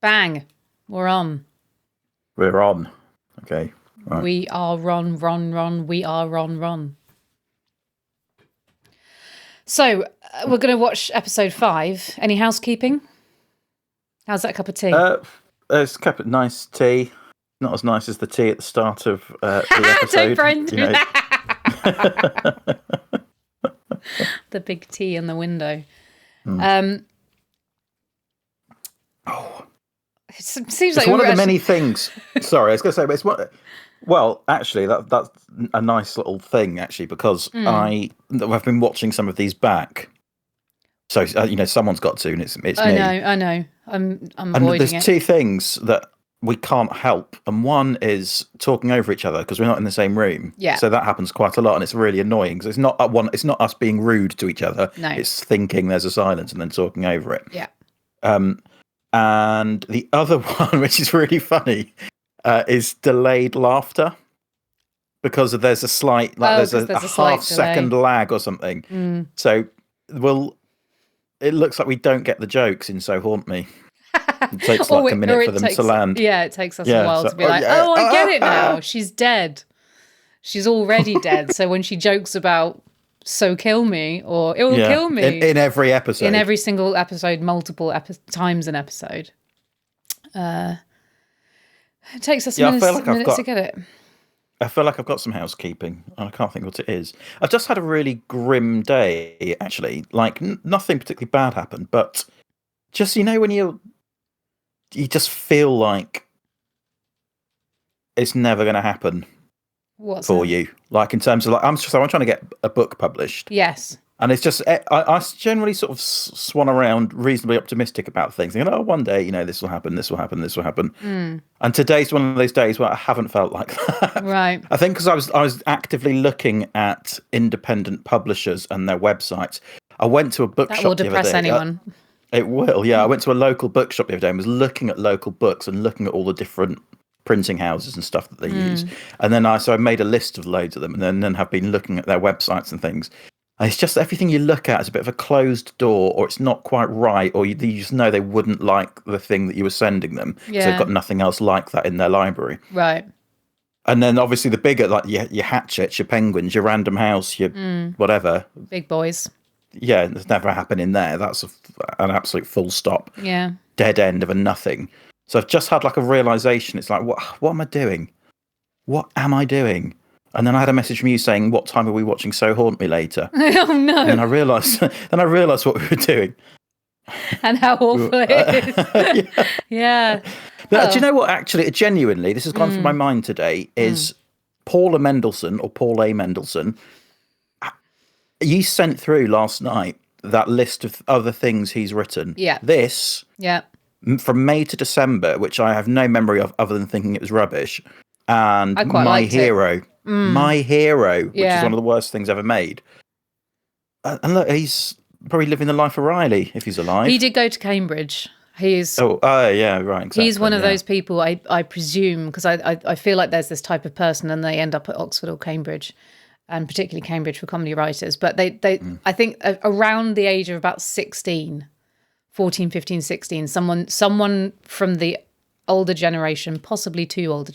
Bang. We're on. We're on. Okay. Right. We are Ron. We are Ron. So, we're going to watch episode 5. Any housekeeping? How's that cup of tea? It's a cup of nice tea. Not as nice as the tea at the start of the episode. The big tea in the window. It seems like one of the many things. Sorry, I was going to say, but it's one. Well, actually, that's a nice little thing, actually, because I've been watching some of these back. So someone's got to, and it's me. I know. I'm avoiding there's it. two things that we can't help, and one is talking over each other because we're not in the same room. Yeah. So that happens quite a lot, and it's really annoying because it's not us being rude to each other. No. It's thinking there's a silence and then talking over it. Yeah. And the other one, which is really funny, is delayed laughter because there's a slight, there's a half-second lag or something. So it looks like we don't get the jokes in So Haunt Me. It takes a minute for them to land. Yeah, it takes us a while to be like, I get it now. She's dead. She's already dead. So when she jokes about "so kill me" or "it will kill me" in every episode, in every single episode, multiple times an episode, it takes us minutes to get it. I feel like I've got some housekeeping, and I can't think what it is. I've just had a really grim day, actually. Like nothing particularly bad happened, but just when you just feel like it's never going to happen for you. Like in terms of I'm trying to get a book published. Yes. And it's just I generally sort of swan around reasonably optimistic about things, thinking, one day this will happen, this will happen, this will happen. And today's one of those days where I haven't felt like that. Right. I think because I was actively looking at independent publishers and their websites. I went to a bookshop. That will depress anyone. It will, yeah. I went to a local bookshop the other day and was looking at local books and looking at all the different printing houses and stuff that they use. And then I made a list of loads of them, and then have been looking at their websites and things. And it's just everything you look at is a bit of a closed door, or it's not quite right, or you just know they wouldn't like the thing that you were sending them. Yeah. So they've got nothing else like that in their library. Right. And then obviously the bigger, like your Hatchets, your Penguins, your Random House, your whatever. Big boys. Yeah, there's never happened in there. That's an absolute full stop. Yeah. Dead end of a nothing. So I've just had like a realization. It's like, what am I doing? What am I doing? And then I had a message from you saying, "What time are we watching So Haunt Me later?" Oh no! And then I realized what we were doing, and how awful it is. Yeah. But do you know what? Actually, genuinely, this has gone through my mind today. Is Paula Mendelsohn or Paul A. Mendelsohn? You sent through last night that list of other things he's written. Yeah. This. Yeah. From May to December, which I have no memory of other than thinking it was rubbish. And My Hero, which is one of the worst things ever made. And look, he's probably living the life of Riley if he's alive. He did go to Cambridge. He's yeah, right. Exactly, he's one of those people, I presume, because I feel like there's this type of person and they end up at Oxford or Cambridge, and particularly Cambridge for comedy writers. But they I think around the age of about 14, 15, 16, someone from the older generation, possibly two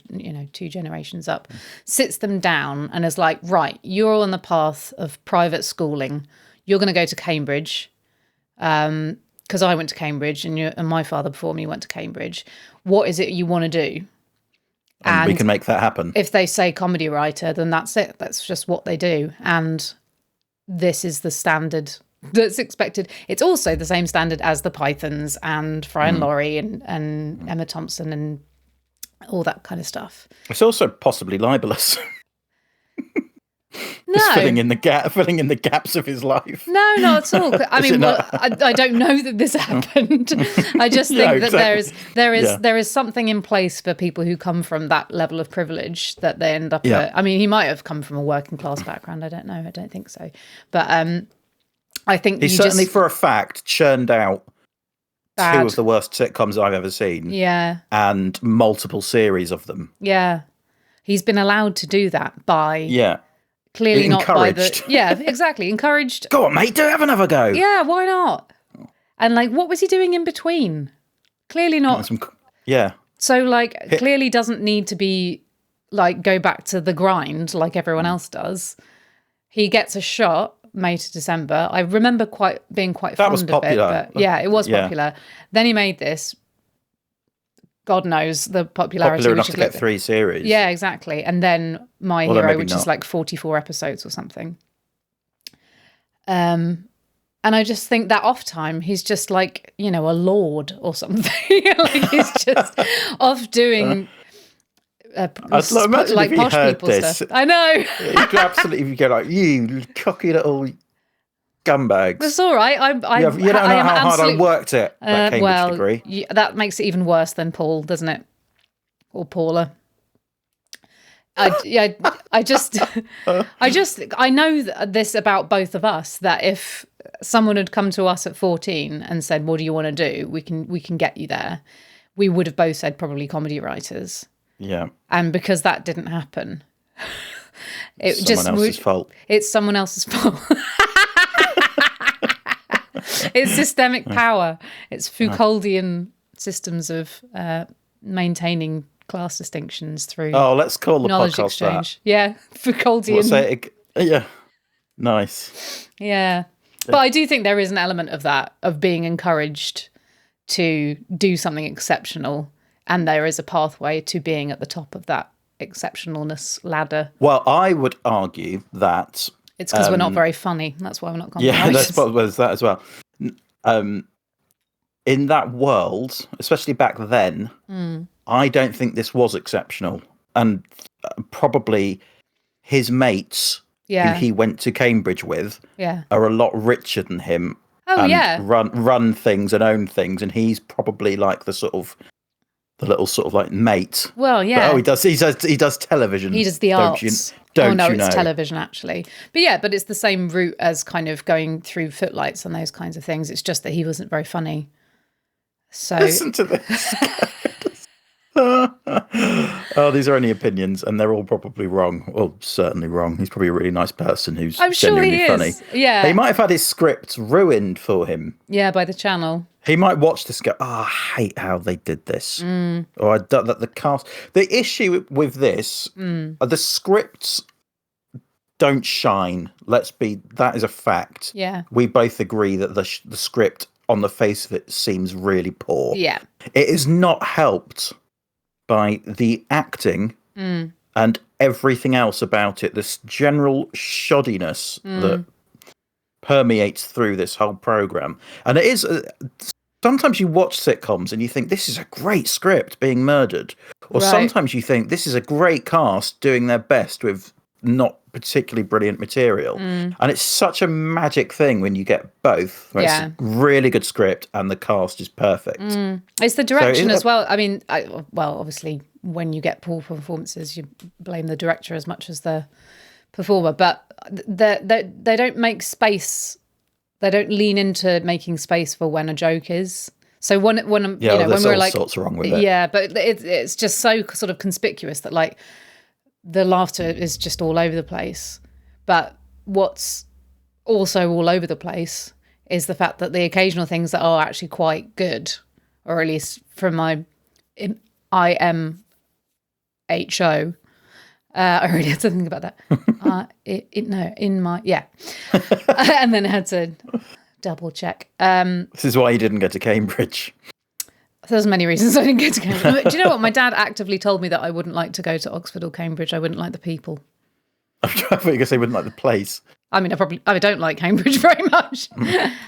generations up, sits them down and is like, right, you're on the path of private schooling. You're going to go to Cambridge, because I went to Cambridge and my father before me went to Cambridge. What is it you want to do? And we can make that happen. If they say comedy writer, then that's it. That's just what they do. And this is the standard that's expected. It's also the same standard as the Pythons and Fry and Laurie and Emma Thompson and all that kind of stuff. It's also possibly libelous. No. Just filling in the gaps of his life. No, not at all. I mean, I don't know that this happened. I just think that there is something in place for people who come from that level of privilege that they end up at. I mean, he might have come from a working class background. I don't know. I don't think so. But I think he certainly, for a fact, churned out two of the worst sitcoms I've ever seen. Yeah. And multiple series of them. Yeah. He's been allowed to do that by... Clearly not by the... Yeah, exactly. Encouraged. Go on, mate, have another go. Yeah, why not? And what was he doing in between? Clearly not Yeah. So, like, clearly doesn't need to be, like, go back to the grind like everyone else does. He gets a shot May to December. I remember being quite That was fond of it. popular. But yeah, it was Yeah. popular. Then he made this. God knows the popularity. Popular enough to get 3 series. Yeah, exactly. And then My Although Hero, maybe which not. is like 44 episodes or something. And I just think that off time, he's just like, you know, a lord or something. Like he's just off doing imagine like if he posh heard people this. stuff. I know. You could absolutely go like, you cocky little scumbags. It's all right. You don't know how hard I worked it, that Cambridge degree. That makes it even worse than Paul, doesn't it? Or Paula. I know this about both of us, that if someone had come to us at 14 and said, what do you want to do? We can get you there. We would have both said probably comedy writers. Yeah. And because that didn't happen, Someone else's fault. It's someone else's fault. It's systemic power. It's Foucauldian systems of maintaining class distinctions through let's call the knowledge podcast exchange. Yeah, Foucauldian. Yeah, nice. Yeah, but I do think there is an element of that, of being encouraged to do something exceptional, and there is a pathway to being at the top of that exceptionalness ladder. Well, I would argue that it's because we're not very funny. That's why we're not. Yeah, there's that as well. In that world, especially back then, I don't think this was exceptional, and probably his mates who he went to Cambridge with are a lot richer than him. Oh, and run things and own things, and he's probably like the little sort of like mate. Well, yeah. But, he does television. He does the arts. It's television actually. But it's the same route as kind of going through Footlights and those kinds of things. It's just that he wasn't very funny. So listen to this. Oh, these are only opinions, and they're all probably wrong. Well, certainly wrong. He's probably a really nice person who's genuinely funny. Yeah, he might have had his script ruined for him. Yeah, by the channel. He might watch this and go, I hate how they did this. Or that the cast. The issue with this, the scripts don't shine. That is a fact. Yeah. We both agree that the script on the face of it seems really poor. Yeah. It is not helped by the acting and everything else about it. This general shoddiness that permeates through this whole program. And it is... sometimes you watch sitcoms and you think, this is a great script being murdered. Or sometimes you think, this is a great cast doing their best with not particularly brilliant material. And it's such a magic thing when you get both. Where it's a really good script and the cast is perfect. It's the direction as well. I mean, obviously, when you get poor performances, you blame the director as much as the performer. But they don't make space. They don't lean into making space for when a joke is. So when when we're like, sorts wrong with it. Yeah, but it's just so sort of conspicuous that like the laughter is just all over the place. But what's also all over the place is the fact that the occasional things that are actually quite good, or at least from my IMHO. I really had to think about that. And then I had to double check. This is why you didn't go to Cambridge. There's many reasons I didn't go to Cambridge. Do you know what? My dad actively told me that I wouldn't like to go to Oxford or Cambridge. I wouldn't like the people. I thought you were going to say wouldn't like the place. I mean, I don't like Cambridge very much.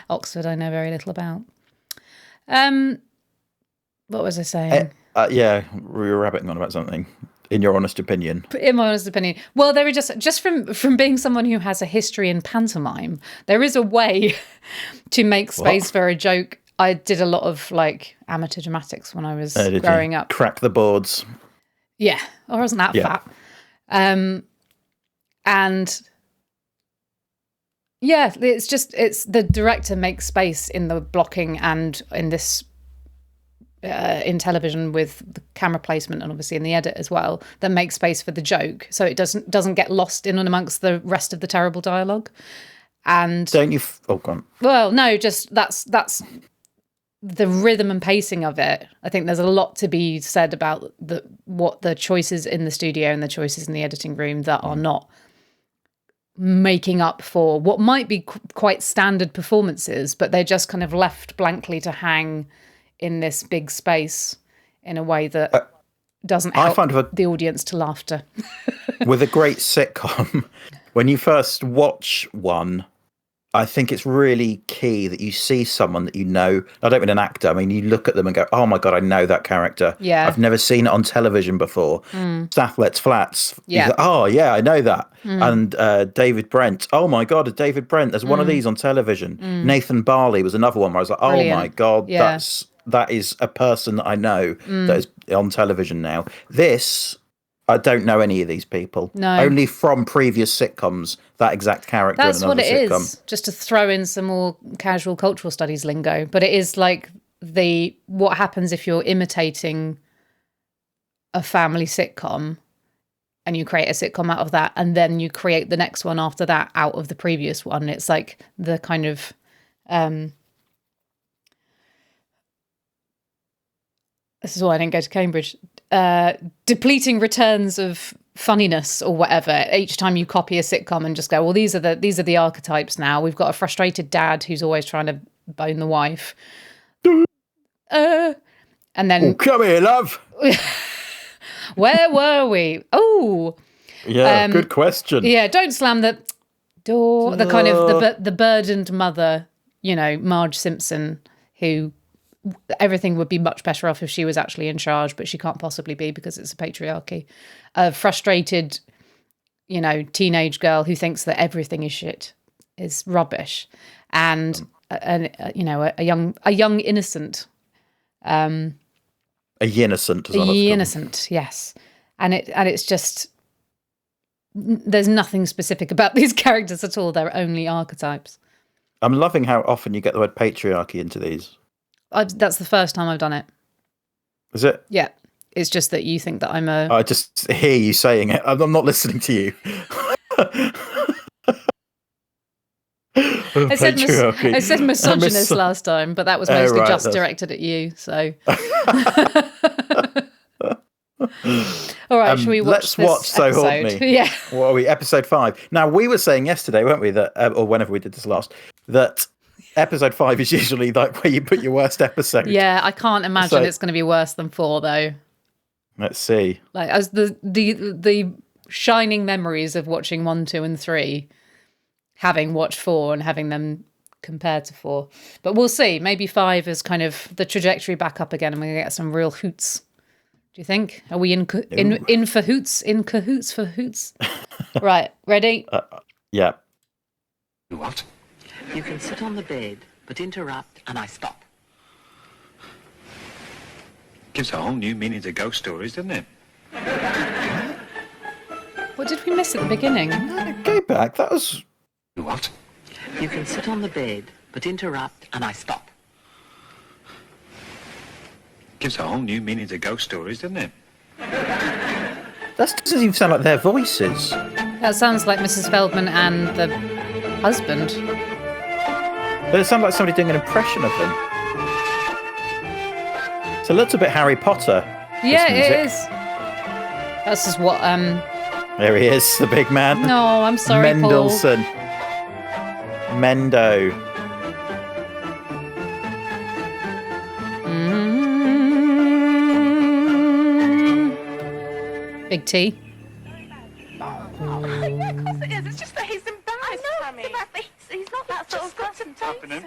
Oxford, I know very little about. What was I saying? We were rabbiting on about something. In your honest opinion. In my honest opinion. Well, there is just from being someone who has a history in pantomime, there is a way to make space for a joke. I did a lot of like amateur dramatics when I was growing up. Crack the boards. Yeah, I wasn't that fat. And yeah, it's the director makes space in the blocking and in this in television with the camera placement and obviously in the edit as well, that makes space for the joke, so it doesn't get lost in and amongst the rest of the terrible dialogue. And don't you? Oh, go on. Well, no, just that's the rhythm and pacing of it, I think there's a lot to be said about what the choices in the studio and the choices in the editing room that are not making up for what might be quite standard performances, but they're just kind of left blankly to hang in this big space in a way that doesn't help the audience to laughter. With a great sitcom, when you first watch one, I think it's really key that you see someone that you know. I don't mean an actor. I mean, you look at them and go, oh my God, I know that character. Yeah. I've never seen it on television before. Stathlet's Flats. Yeah. Go, oh yeah, I know that. And David Brent. Oh my God, David Brent. There's one of these on television. Nathan Barley was another one where I was like, oh my God, that is a person that I know that is on television now. This, I don't know any of these people. No. Only from previous sitcoms, that exact character That's in another sitcom. That's what it is, just to throw in some more casual cultural studies lingo. But it is like what happens if you're imitating a family sitcom and you create a sitcom out of that, and then you create the next one after that out of the previous one. It's like the kind of... this is why I didn't go to Cambridge. Depleting returns of funniness or whatever. Each time you copy a sitcom and just go, well, these are the archetypes now. We've got a frustrated dad who's always trying to bone the wife. And then come here, love. Where were we? Oh, yeah, good question. Yeah, don't slam the door. The kind of the burdened mother, Marge Simpson, who. Everything would be much better off if she was actually in charge, but she can't possibly be because it's a patriarchy. A frustrated, teenage girl who thinks that everything is shit, is rubbish, and a young innocent. A innocent, yes, and it's just there's nothing specific about these characters at all. They're only archetypes. I'm loving how often you get the word patriarchy into these. That's the first time I've done it. Is it? Yeah. It's just that you think that I'm I just hear you saying it. I'm not listening to you. I said misogynist last time, but that was mostly directed at you. So, all right, shall we watch So Haunt Me? Yeah. What are we? Episode 5. Now, we were saying yesterday, weren't we, that or whenever we did this last, that episode 5 is usually like where you put your worst episode. Yeah, I can't imagine it's going to be worse than 4 though. Let's see. Like as the shining memories of watching 1, 2, and 3, having watched 4 and having them compared to 4. But we'll see. Maybe 5 is kind of the trajectory back up again, and we're going to get some real hoots. Do you think? Are we in for hoots? In cahoots for hoots? Right, ready? Yeah. What? You can sit on the bed, but interrupt, and I stop. Gives a whole new meaning to ghost stories, doesn't it? What did we miss at the beginning? Go back. That was... What? You can sit on the bed, but interrupt, and I stop. Gives a whole new meaning to ghost stories, doesn't it? That doesn't even sound like their voices. That sounds like Mrs. Feldman and the husband. But it sounds like somebody doing an impression of him. It's a little bit Harry Potter. Yeah, it is. That's just what... There he is, the big man. No, I'm sorry, Mendelssohn. Paul. Mendo. Big T. Of course it is. It's just that he's embarrassed, Tammy. He's not that sort of person. Happening.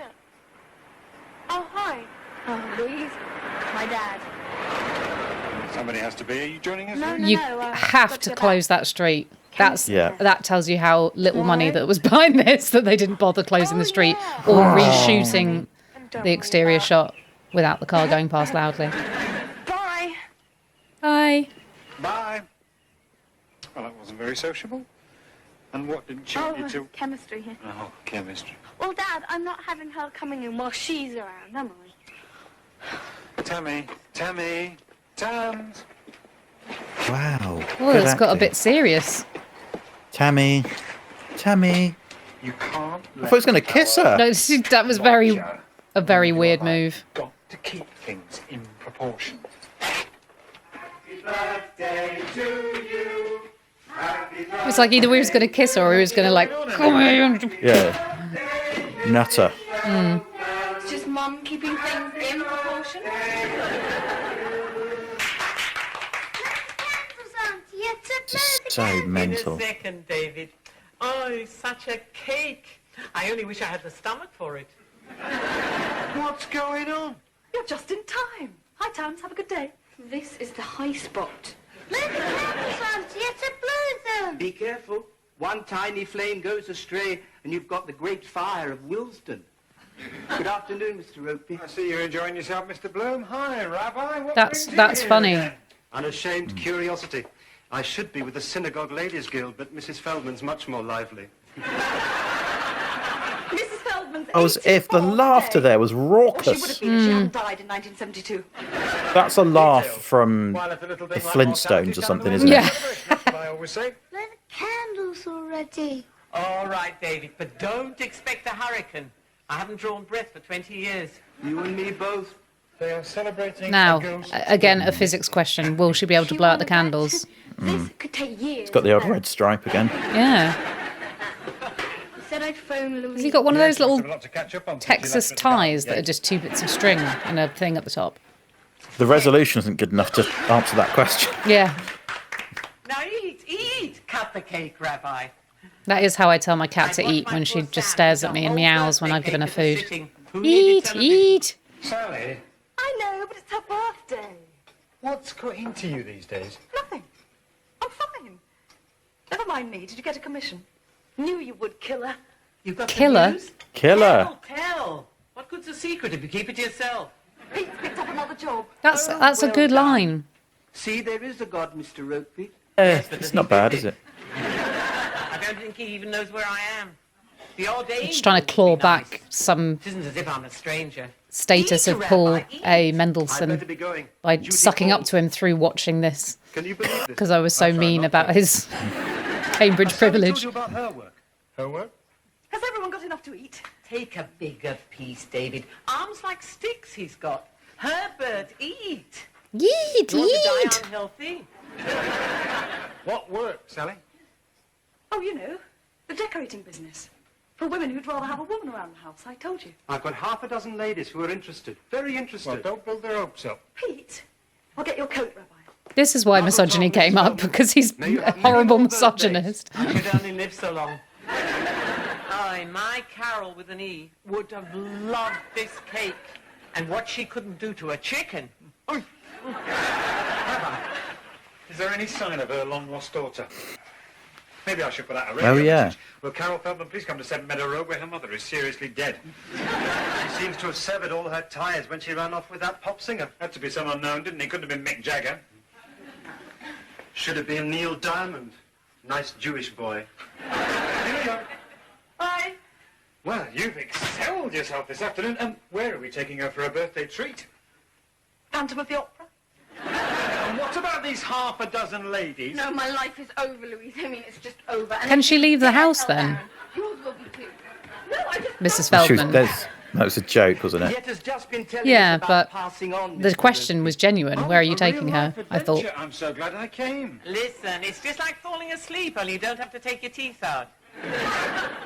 Oh, hi. Oh, Louise. My dad. Somebody has to be. Are you joining us? No, You have to close that street. That tells you how little money that was behind this, that they didn't bother closing the street or reshooting the exterior shot without the car going past loudly. Bye. Hi. Bye. Well, that wasn't very sociable. And what didn't she want you to... chemistry. Oh, chemistry. Well, Dad, I'm not having her coming in while she's around, am I? Tammy. Tams. Wow. Oh, it's got a bit serious. Tammy. You can't... I thought he was going to kiss her. No, that was a very weird move. Got to keep things in proportion. It's like either we was going to kiss her or he was going to like, come here. Yeah. Nutter. It's just Mum keeping things in proportion. Just so mental. Wait a second, David. Oh, such a cake. I only wish I had the stomach for it. What's going on? You're just in time. Hi, Towns. Have a good day. This is the high spot. Be careful. One tiny flame goes astray, and you've got the great fire of Willesden. Good afternoon, Mr. Ropey. I see you're enjoying yourself, Mr. Bloom. Hi, Rabbi. What That's brings you here funny. again? Unashamed curiosity. I should be with the Synagogue Ladies Guild, but Mrs. Feldman's much more lively. Mrs. Feldman's Oh, as if the 84th laughter day. there was Or she would raucous. have been if she hadn't died in 1972. That's a laugh from Well, if a little the thing like Flintstones mortality's or done something, the isn't work Yeah. it? of the celebration, that's what I always say. Where are the candles already? All right, David, but don't expect a hurricane. I haven't drawn breath for 20 years. You and me both. They are celebrating Now, a ghost. again, a physics question. Will she be able to blow out the candles? This could take years. Got the old red stripe again. Yeah. Said I'd phone Louise. Has he got one of those Yes, little we've got a lot to catch up on since you Texas left at the car. ties that Yeah. are just two bits of string and a thing at the top? The resolution isn't good enough to answer that question. Yeah. Now eat. Cut the cake, Rabbi. That is how I tell my cat I'd to watch eat my when she poor just Sam stares eat at the me and whole meows when birthday I've given her cake that was food. sitting. Who needed Eat, television? eat. Sally, I know, but it's her birthday. what's got into you these days? Nothing. I'm fine. Never mind me. Did you get a commission? Knew you would, killer. You've got the Killer? news? Killer. Tell. What good's a secret if you keep it to yourself? Pete's picked up another job. That's Oh, a well good done. line. See, there is a God, Mr. Ropey. but It's does not he bad, visit? is it? I don't think he even knows where I am. The odd angel Just trying to would be claw nice. back some It isn't as if I'm a stranger. status Eat, of Paul Rabbi, eat. A. I'd Mendelssohn better be going. by Duty sucking up calls. to him through watching this Can you believe this? because I was so I try mean not about to. his Cambridge Sally told privilege. you about her work. Her work? Has everyone got enough to eat? Take a bigger piece, David. Arms like sticks he's got. Herbert, eat. Eat, You want to die eat. unhealthy? What work, Sally? Oh, you know, the decorating business. For women who'd rather have a woman around the house, I told you. I've got half a dozen ladies who are interested. Very Well, interested. don't build their hopes up. Pete, I'll get your coat, Rabbi. This is why misogyny came up, because he's a horrible misogynist. I could only live so long. I, my Carol with an E, would have loved this cake. And what she couldn't do to a chicken. Is there any sign of her long-lost daughter? Maybe I should put out a Oh, radio yeah. message. Will Carol Feldman please come to Seven Meadow Road where her mother is seriously dead? She seems to have severed all her ties when she ran off with that pop singer. Had to be some unknown, didn't he? Couldn't have been Mick Jagger. Should have been Neil Diamond. Nice Jewish boy. Here we go. Bye. Well, you've excelled yourself this afternoon. And where are we taking her for a birthday treat? Phantom of the Opera? And what about these half a dozen ladies? No, my life is over, Louise. I mean, it's just over. And Can she leave the house then? Yours will be too. No, I just... Mrs. She was, Feldman. that was a joke, wasn't it? Yet has just been telling Yeah, us about but passing on. The Mr. question was genuine. Oh, Where are you a taking her? real-life I thought. adventure. I'm so glad I came. Listen, it's just like falling asleep, only you don't have to take your teeth out.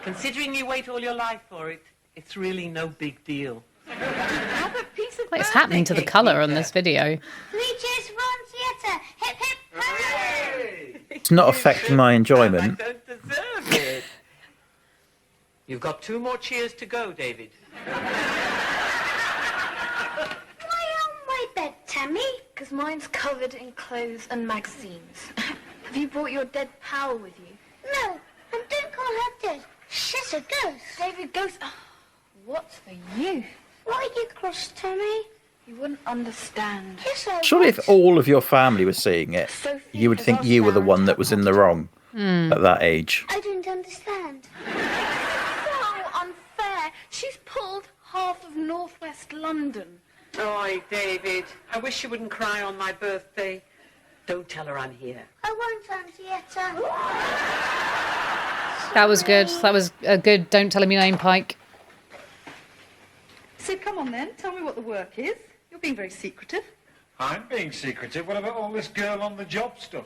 Considering you wait all your life for it, it's really no big deal. Have a piece of What is birthday happening to the cake, colour on Peter. this video? We just won theatre. Hip, hip, hooray! It's not affecting my enjoyment. I don't deserve it. You've got 2 more cheers to go, David. Why on my bed, Tammy? Because mine's covered in clothes and magazines. Have you brought your dead pal with you? No, and don't call her dead. She's a ghost. David, ghost. Oh, what's for you? Why are you cross, Tammy? You wouldn't understand. Yes, I Surely would. if all of your family were seeing it, you would think you were the one that was in the wrong at that age. I didn't understand. So unfair. She's pulled half of northwest London. Oh, David, I wish you wouldn't cry on my birthday. Don't tell her I'm here. I won't, Auntie That was good. That was a good. Don't tell him your name, Pike. So come on then, tell me what the work is. You're being very secretive. I'm being secretive. What about all this girl on the job stuff?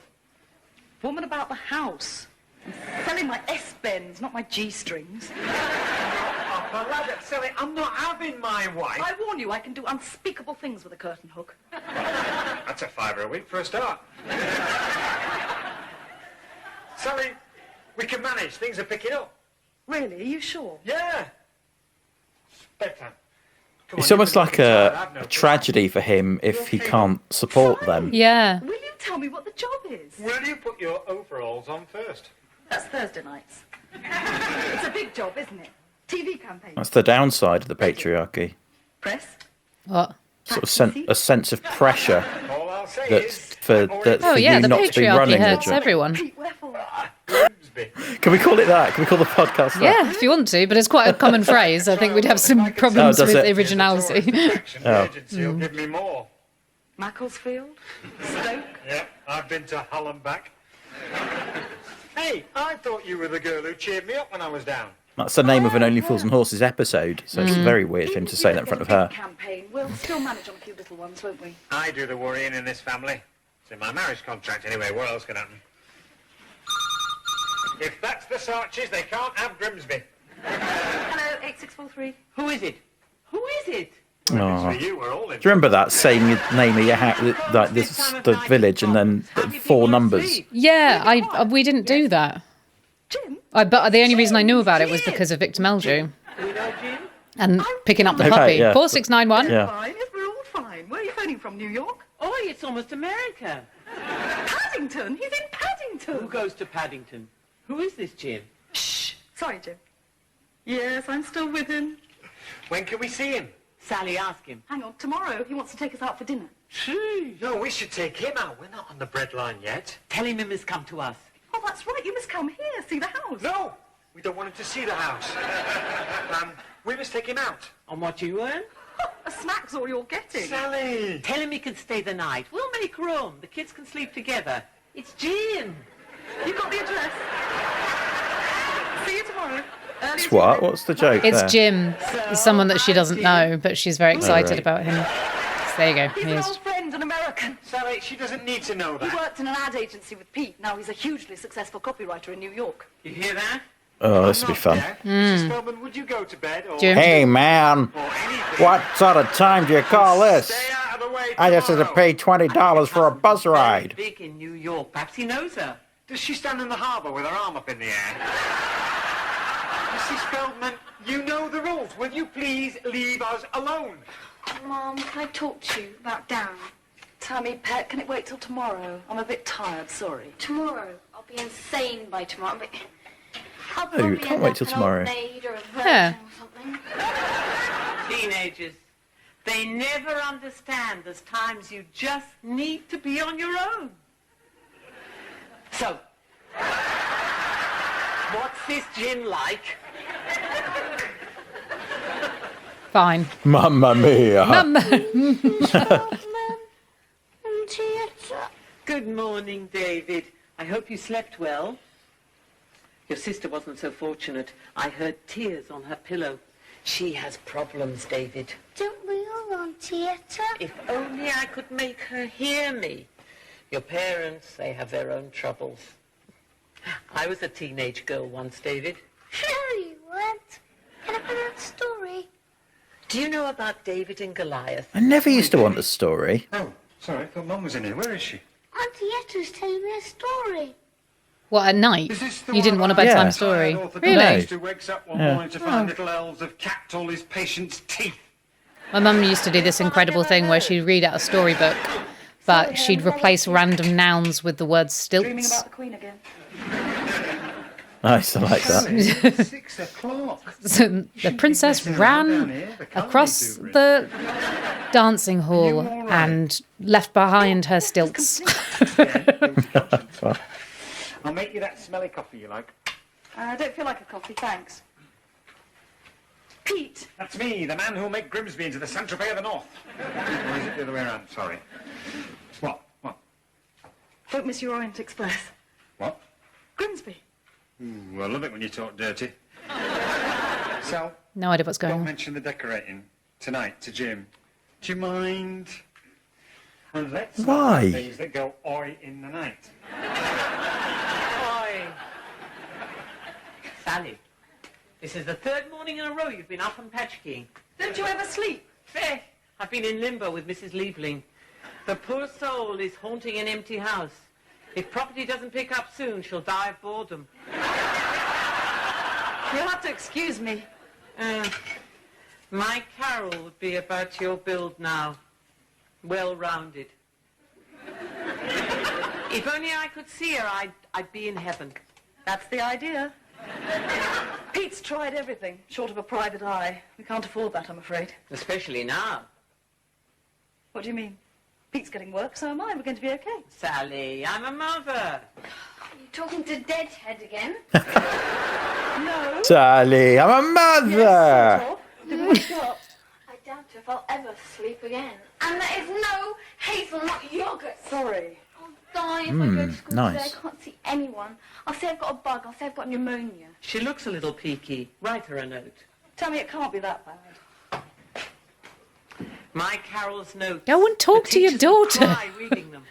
Woman about the house. I'm selling my S-bends, not my G-strings. Sally, I'm not having my wife. I warn you, I can do unspeakable things with a curtain hook. That's £5 a week for a start. Sally, we can manage. Things are picking up. Really? Are you sure? Yeah. It's bedtime. Come It's on, almost you like can a have no tragedy for him if he can't support them. Yeah. Will you tell me what the job is? Will you put your overalls on first? That's Thursday nights. It's a big job, isn't it? TV campaign. That's the downside of the patriarchy. Press. What? Sort of a sense of pressure All I'll say that's for Oh yeah, you the not to be patriarchy running the hurts job. everyone. Pete, wherefore? Grimsby. Can we call it that? Can we call the podcast that? Yeah, if you want to, but it's quite a common phrase. I think we'd have some problems does with it? originality. The agency will give me more. Macclesfield? Stoke? Yeah, I've been to Hull and back. Hey, I thought you were the girl who cheered me up when I was down. That's the name of an Only Fools and Horses episode, so it's very weird for him to say that in front of her. Campaign. We'll still manage on a few little ones, won't we? I do the worrying in this family. It's in my marriage contract anyway. What else can happen? If that's the Sarches, they can't have Grimsby. Hello, 8643. Who is it? Who is it? Oh. For you, we're all in. Do you remember that saying your name of your like this the village and then the 4 numbers? Yeah, we didn't do that. Jim? But the only reason I knew about it was because of Victor Meldrew Do we know Jim? and picking up the Okay, puppy. yeah. 4691. Yeah. Fine, yes, we're all fine. Where are you phoning from, New York? Oh, it's almost America. Paddington? He's in Paddington. Who goes to Paddington? Who is this Jim? Shh. Sorry, Jim. Yes, I'm still with him. When can we see him? Sally, ask him. Hang on, tomorrow he wants to take us out for dinner. No, we should take him out. We're not on the bread line yet. Tell him he must come to us. Oh, that's right. You must come here, see the house. No, we don't want him to see the house. We must take him out. On what you earn? A snack's all you're getting. Sally! Tell him he can stay the night. We'll make room. The kids can sleep together. It's Jim. You got the address. See you tomorrow. Early as It's you what? like. What's the joke It's there? Jim, someone that she doesn't know, but she's very excited right. about him. So there you go. He's He an is. old friend, an American. Sally, she doesn't need to know He that. worked in an ad agency with Pete. Now he's a hugely successful copywriter in New York. You hear that? Oh, this will be fun. Mrs. Spellman, would you go to bed or, Jim? Hey, man, or anything? what sort of time do you call this? Stay out of the way I just had to tomorrow. pay $20 for a bus ride. Big in New York. Perhaps he knows her. Does she stand in the harbour with her arm up in the air? Mrs. Feldman, you know the rules. Will you please leave us alone? Mom, can I talk to you about Darren? Tammy, pet, can it wait till tomorrow? I'm a bit tired, sorry. Tomorrow. I'll be insane by tomorrow. But I'll Oh, you probably can't end wait up till an tomorrow. old maid or a virgin Yeah. or something. Teenagers. They never understand there's times you just need to be on your own. So, what's this gin like? Fine. Mamma mia. Good morning, David. I hope you slept well. Your sister wasn't so fortunate. I heard tears on her pillow. She has problems, David. Don't we all want theatre? If only I could make her hear me. Your parents, they have their own troubles. I was a teenage girl once, David. No, you weren't. Can I put a story? Do you know about David and Goliath? I never used to want a story. Oh, sorry, I thought Mum was in here. Where is she? Auntie Etta's telling me a story. What, at night? Is this the You one didn't want a about bedtime Yeah. story? tired author Really? who wakes up one Yeah. morning to find little elves have capped all his patients' teeth? My mum used to do this incredible thing where she'd read out a storybook, but she'd replace random nouns with the word Dreaming stilts. about the Queen again. Nice, I like that. Sally, 6 o'clock. So the princess ran across the dancing hall and left behind her stilts. I'll make you that smelly coffee you like. I don't feel like a coffee, thanks. Pete, That's me, the man who'll make Grimsby into the Saint-Tropez of the North. Or is it the other way around? Sorry. What? What? don't miss your Orient Express. What? Grimsby. Ooh, I love it when you talk dirty. So, No idea what's going don't on. mention the decorating tonight to Jim. Do you mind? And let's not Why? have things that go oi in the night. Oi. Sally, this is the third morning in a row you've been up and patchkeying. Don't you ever sleep? Fair. I've been in limbo with Mrs. Liebling. The poor soul is haunting an empty house. If property doesn't pick up soon, she'll die of boredom. You'll have to excuse me. My Carol would be about your build now. Well-rounded. If only I could see her, I'd be in heaven. That's the idea. Pete's tried everything, short of a private eye. We can't afford that, I'm afraid. Especially now. What do you mean? Pete's getting work, so am I. We're going to be okay. Sally, I'm a mother. You talking to Deadhead again? No. Sally, I'm a mother. Yes, sort of. Did we wake up? I doubt if I'll ever sleep again. And there is no hazelnut yogurt. Sorry. I'll die if I go to school nice. today. I can't see anyone. I'll say I've got a bug. I'll say I've got pneumonia. She looks a little peaky. Write her a note. Tell me it can't be that bad. My Carol's notes. Go and talk The to your teachers will daughter. cry reading them.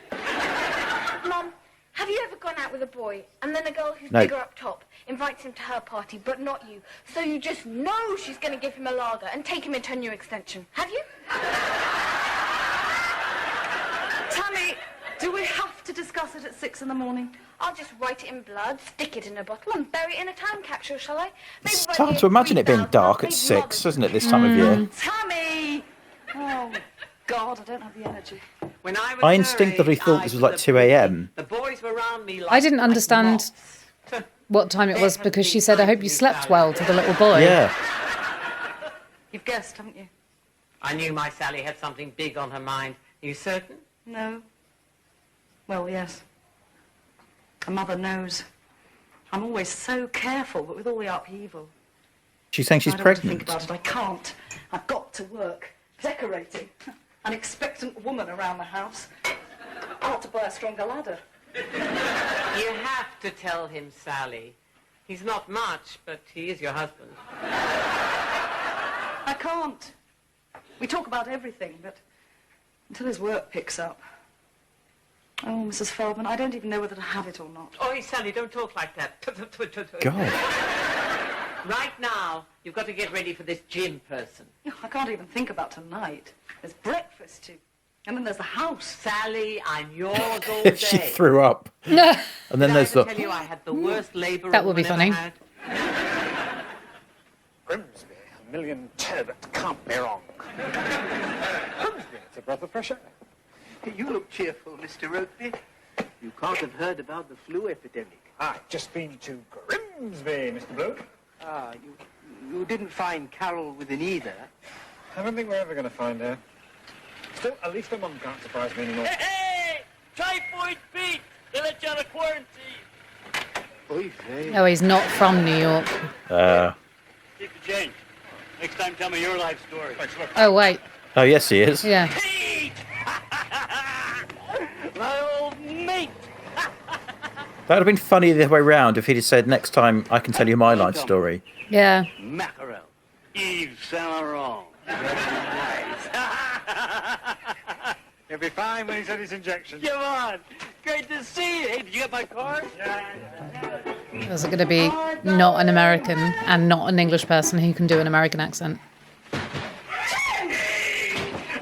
Mum, have you ever gone out with a boy and then a girl who's No. bigger up top invites him to her party, but not you? So you just know she's going to give him a lager and take him into her new extension. Have you? Tammy, do we have to discuss it at 6 in the morning? I'll just write it in blood, stick it in a bottle, and bury it in a time capsule, shall I? Maybe It's by hard the to year imagine it being 3000, dark at maybe 6, Mother- isn't it, this time of year? Tammy! Oh, God, I don't have the energy. When I was I her instinctively age, thought I this was like a 2 baby. a.m. The boys were around me like I didn't understand moths. what time it was because she said, I hope you slept well to the little boy. Yeah. You've guessed, haven't you? I knew my Sally had something big on her mind. Are you certain? No. Well, yes. A mother knows. I'm always so careful, but with all the upheaval, She's saying she's I don't want to think pregnant. about it. I can't. I've got to work. Decorating. An expectant woman around the house. I ought to buy a stronger ladder. You have to tell him, Sally. He's not much, but he is your husband. I can't. We talk about everything, but until his work picks up. Oh, Mrs. Feldman, I don't even know whether to have it or not. Oi, Sally, don't talk like that. God. Right now, you've got to get ready for this gym person. I can't even think about tonight. There's breakfast too. And then there's the house. Sally, I'm yours all day. She threw up. And then Did I there's ever the... tell you I had the worst labour That a would be woman funny. ever had? Grimsby, a million turbot, can't be wrong. Grimsby, it's a breath of fresh air. You look cheerful, Mr. Rugby. You can't have heard about the flu epidemic. I've just been to Grimsby, Mr. Blue. Ah, you didn't find Carol with an either. I don't think we're ever going to find her. Still, at least her mum can't surprise me anymore. Hey! Typhoid Pete! They let you out of quarantine. Oy vey. No, he's not from New York. Keep the change. Next time, tell me your life story. Thanks, look. Oh, wait. Oh, yes, he is. Yeah. Pete! My old mate! That would have been funny the other way round if he'd have said, next time I can tell you my life story. Yeah. Mackerel. Yves Saint Laurent. Nice. He'll be fine when he's had his injections. Come on. Great to see you. Hey, did you get my card? There's going to be not an American and not an English person who can do an American accent.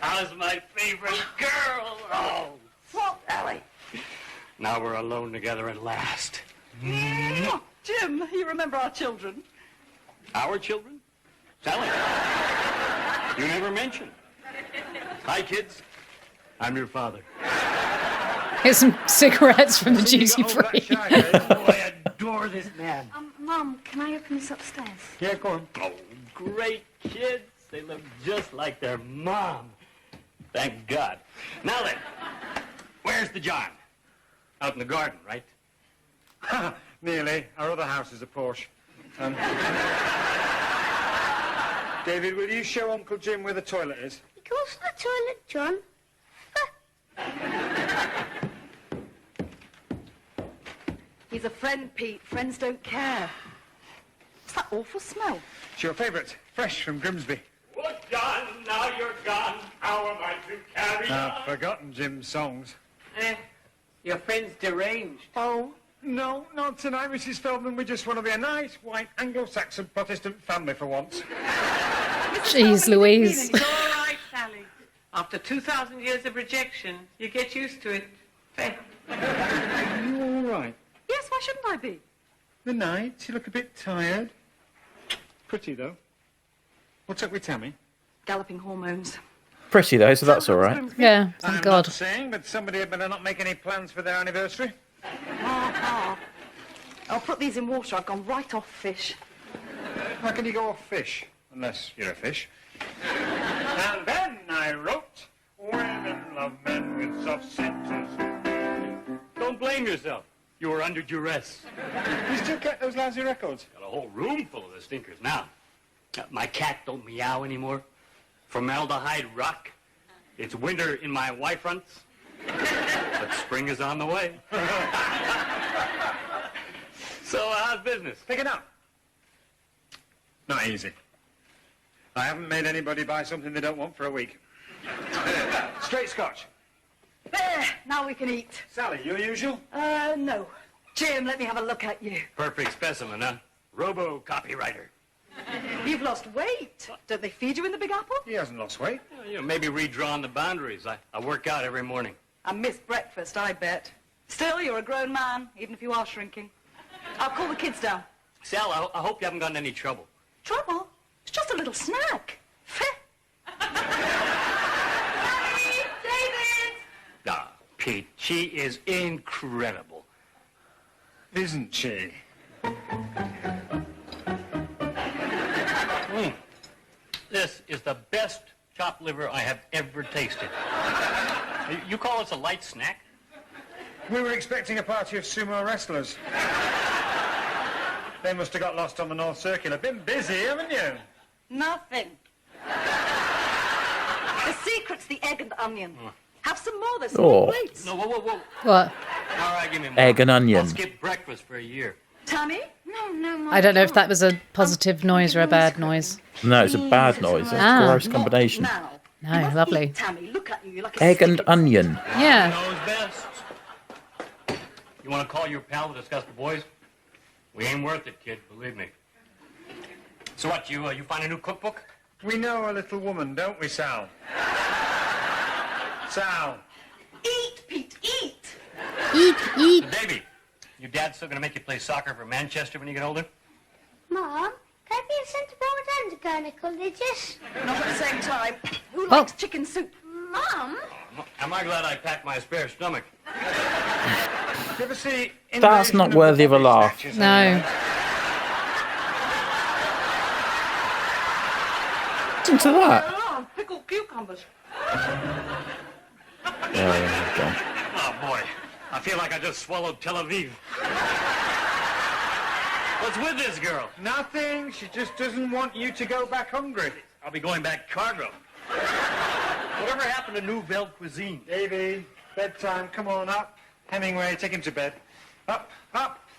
How's my favorite girl? Oh, What, Ellie? now we're alone together at last. Jim, you remember our children? Our children? Sally. You never mentioned. Hi, kids. I'm your father. Here's some cigarettes from the duty got all that free. shine, eh? Oh, I adore this man. Mum, can I open this upstairs? Yeah, go on. Oh, great kids. They look just like their mom. Thank God. Now then, where's the John? Out in the garden, right? Nearly. Our other house is a Porsche. David, will you show Uncle Jim where the toilet is? He goes to the toilet, John. He's a friend, Pete. Friends don't care. What's that awful smell? It's your favourite, fresh from Grimsby. Well, John, now you're gone. How am I to carry on? I've forgotten Jim's songs. Your friend's deranged. Oh, no, not tonight, Mrs. Feldman. We just want to be a nice, white, Anglo-Saxon Protestant family for once. Jeez Louise. It's all right, Sally. After 2,000 years of rejection, you get used to it. Fair. Are you all right? Yes, why shouldn't I be? The night, you look a bit tired. Pretty, though. What's up with Tammy? Galloping hormones. Pretty though, so that's all right. Yeah, thank I'm God. not saying, but somebody had better not make any plans for their anniversary. I'll put these in water. I've gone right off fish. How can you go off fish? Unless you're a fish. And then I wrote, women love men with soft centers. Don't blame yourself. You were under duress. You still kept those lousy records? Got a whole room full of the stinkers now. My cat don't meow anymore. Formaldehyde rock. It's winter in my Y-fronts. But spring is on the way. So how's business? Pick it up. Not easy. I haven't made anybody buy something they don't want for a week. Straight Scotch. There, now we can eat. Sally, your usual? No. Jim, let me have a look at you. Perfect specimen, huh? Robo-copywriter. You've lost weight. Don't they feed you in the Big Apple? He hasn't lost weight. Maybe redrawn the boundaries. I work out every morning. I miss breakfast, I bet. Still, you're a grown man, even if you are shrinking. I'll call the kids down. Sal, I hope you haven't gotten any trouble. Trouble? It's just a little snack. David! Ah, Pete, she is incredible. Isn't she? This is the best chopped liver I have ever tasted. You call this a light snack? We were expecting a party of sumo wrestlers. They must have got lost on the North Circular. Been busy, haven't you? Nothing. The secret's the egg and onion. Have some more, there's Oh. more plates. No, whoa. What? All right, give me more. Egg and onion. I'll skip breakfast for a year. Tammy? No, Mum. I don't know if that was a positive noise or a bad noise. No, it's a bad noise. It's Ah. a gross combination. Now. No, You must lovely. eat, Tammy, look at you. You're like a Egg and stick. onion. Yeah. Knows best. You want to call your pal to discuss the boys? We ain't worth it, kid. Believe me. So what? You find a new cookbook? We know a little woman, don't we, Sal? Sal. Eat, Pete, eat. Eat. Davey, your dad's still gonna make you play soccer for Manchester when you get older? Mum, can I be a centre forward and a gynecologist? Not at the same time. Who Oh. likes chicken soup? Mum? Am I glad I packed my spare stomach? You ever see That's not worthy of a laugh. No. Listen to that. Oh, pickled cucumbers. Oh, boy. I feel like I just swallowed Tel Aviv. What's with this girl? Nothing. She just doesn't want you to go back hungry. I'll be going back cargo. Whatever happened to Nouvelle Cuisine? Davy, bedtime. Come on up. Hemingway, take him to bed. Up.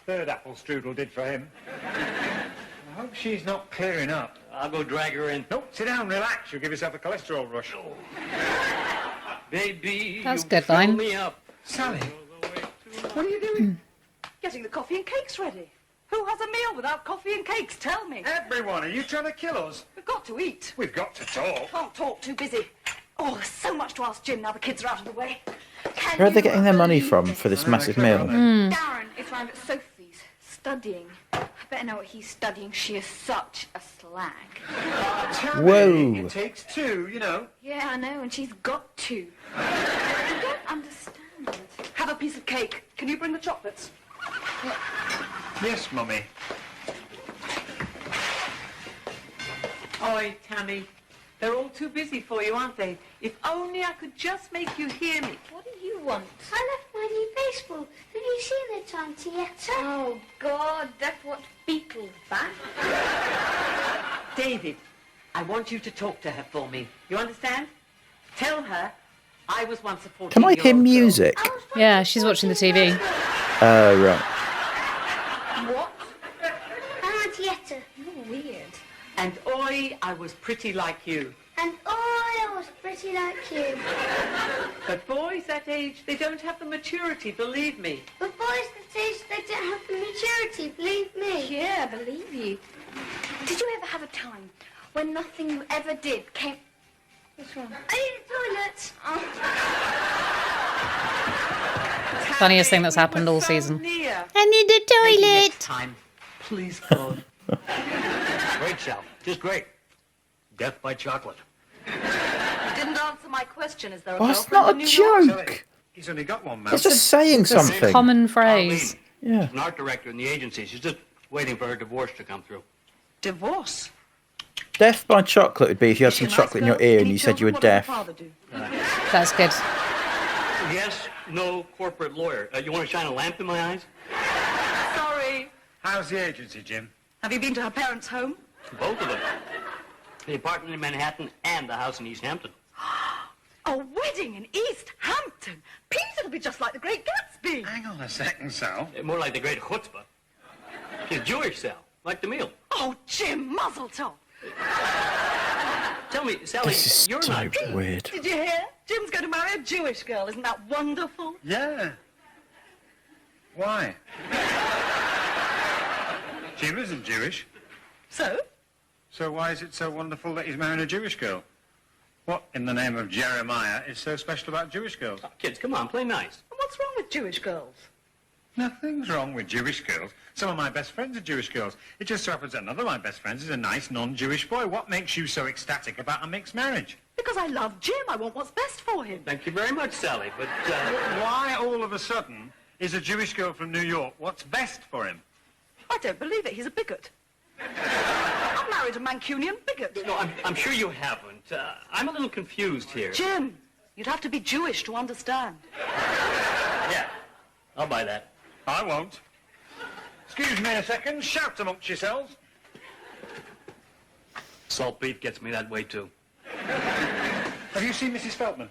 Third apple strudel did for him. I hope she's not clearing up. I'll go drag her in. Nope, sit down, relax. You'll give yourself a cholesterol rush. Baby, That's you good fill line. me up. Sally, what are you doing? Getting the coffee and cakes ready. Who has a meal without coffee and cakes? Tell me. Everyone, are you trying to kill us? We've got to eat. We've got to talk. Can't talk, too busy. Oh, there's so much to ask Jim now the kids are out of the way. Where are they getting their money from for this massive meal? Darren is round at Sophie's, studying. I better know what he's studying. She is such a slag. Tammy, Whoa. It takes two, you know. Yeah, I know, and she's got to. I don't understand. Have a piece of cake. Can you bring the chocolates? Yes, Mummy. Oi, Tammy. They're all too busy for you, aren't they? If only I could just make you hear me. What do you want? I left my new baseball. Have you seen it, Auntie Etta? Oh, God, that's what Beetle's back. David, I want you to talk to her for me. You understand? Tell her I was once a 14-year-old Can I hear girl. music? Yeah, she's watching the TV. Right. What? Auntie Etta, you're weird. And oi, I was pretty like you. And I was pretty like you. But boys that age, they don't have the maturity, believe me. But boys that age, they don't have the maturity, believe me. Yeah, believe you. Did you ever have a time when nothing you ever did came... What's wrong? I need the toilet. Funniest thing that's happened all season. Near. I need the Maybe toilet. next time, please, God. Great, Sal. Just great. Death by chocolate. You didn't answer my question. Is there a Oh, it's girlfriend not a in New York? joke. He's only got one mouth. It's just saying It's a something. common phrase. Yeah. An art director in the agency. She's just waiting for her divorce to come through. Divorce? Death by chocolate would be if you had Is she some a nice chocolate in your girl? ear and Any you said you were children? What deaf. does her father do? That's good. Yes, no corporate lawyer. You want to shine a lamp in my eyes? Sorry. How's the agency, Jim? Have you been to her parents' home? Both of them. The apartment in Manhattan and the house in East Hampton. A wedding in East Hampton. Peter, it'll be just like the Great Gatsby. Hang on a second, Sal. More like the great chutzpah. She's Jewish, Sal. Like the meal. Oh, Jim, muzzle top. Tell me, Sally, This is you're so not... weird. Did you hear? Jim's going to marry a Jewish girl. Isn't that wonderful? Yeah. Why? Jim isn't Jewish. So? So why is it so wonderful that he's marrying a Jewish girl? What, in the name of Jeremiah, is so special about Jewish girls? Oh, kids, come on, play nice. And what's wrong with Jewish girls? Nothing's wrong with Jewish girls. Some of my best friends are Jewish girls. It just so happens that another of my best friends is a nice non-Jewish boy. What makes you so ecstatic about a mixed marriage? Because I love Jim. I want what's best for him. Thank you very much, Sally, but... Why all of a sudden is a Jewish girl from New York what's best for him? I don't believe it. He's a bigot. I married a Mancunian bigot. No, I'm sure you haven't. I'm a little confused here. Jim, you'd have to be Jewish to understand. Yeah, I'll buy that. I won't. Excuse me a second. Shout amongst yourselves. Salt beef gets me that way, too. Have you seen Mrs. Feldman?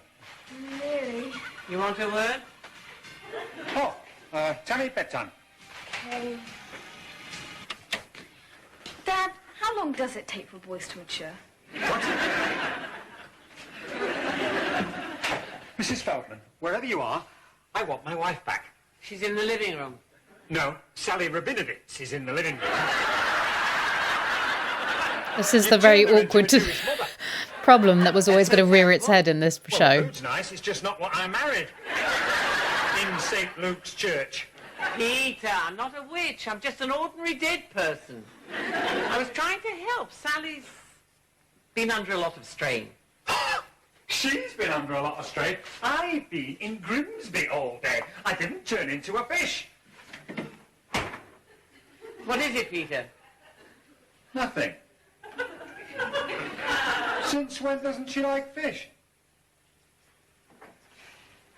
Really? You want a word? Oh, Tammy, bedtime. Dad, how long does it take for boys to mature? Mrs. Feldman, wherever you are, I want my wife back. She's in the living room. No, Sally Rabinovitz is in the living room. This is the very awkward problem that was always going to rear its head in this Well, show. the food's nice, it's just not what I married. In St. Luke's Church. Peter, I'm not a witch. I'm just an ordinary dead person. I was trying to help. Sally's been under a lot of strain. She's been under a lot of strain. I've been in Grimsby all day. I didn't turn into a fish. What is it, Peter? Nothing. Since when doesn't she like fish?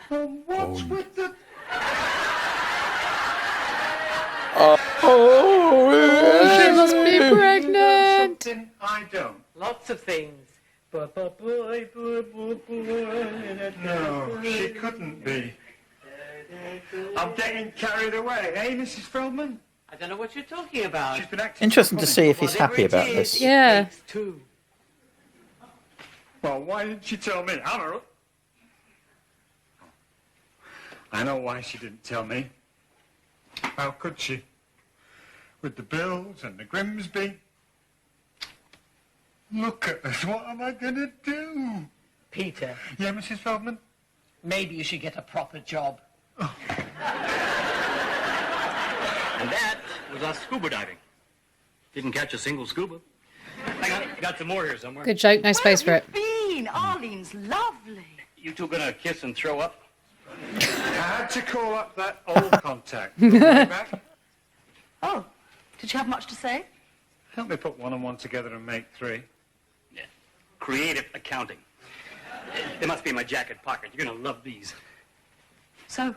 What's with the... She must be pregnant. Something I don't. Lots of things. No, she couldn't be. I'm getting carried away, eh, Mrs. Feldman? I don't know what you're talking about. She's been acting... Interesting to see if he's Whatever happy it about is, this. it Yeah. takes two. Well, why didn't she tell me? I know why she didn't tell me. How could she? With the bills and the Grimsby. Look at us. What am I going to do? Peter, Yeah, Mrs. Feldman? maybe you should get a proper job. And that was us scuba diving. Didn't catch a single scuba. I got some more here somewhere. Good joke, no space for Where it. have you been? Arlene's lovely. You two gonna kiss and throw up? I had to call up that old contact. Will you be back? Oh, did you have much to say? Help me put one and one together and make three. Yeah. Creative accounting. They must be in my jacket pocket. You're gonna love these. So,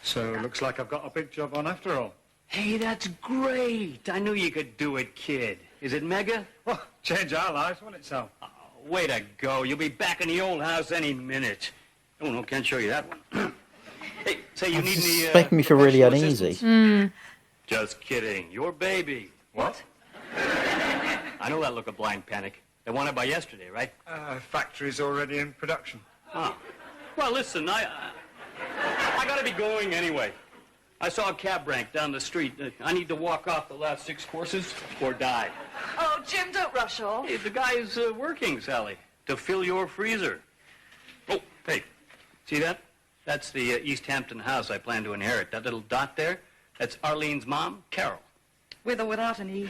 So, looks like I've got a big job on after all. Hey, that's great. I knew you could do it, kid. Is it mega? Well, change our lives, won't it, Sal? Oh, way to go. You'll be back in the old house any minute. Oh, no, can't show you that one. Hey, say you need any... It's making me feel really professional uneasy. assistance? Just kidding. Your baby. What? I know that look of blind panic. They want it by yesterday, right? Factory's already in production. Oh. Well, listen, I gotta be going anyway. I saw a cab rank down the street. I need to walk off the last 6 courses or die. Oh, Jim, don't rush off. Hey, the guy's working, Sally, to fill your freezer. Oh, hey, see that? That's the East Hampton house I plan to inherit. That little dot there, that's Arlene's mom, Carol. With or without an E.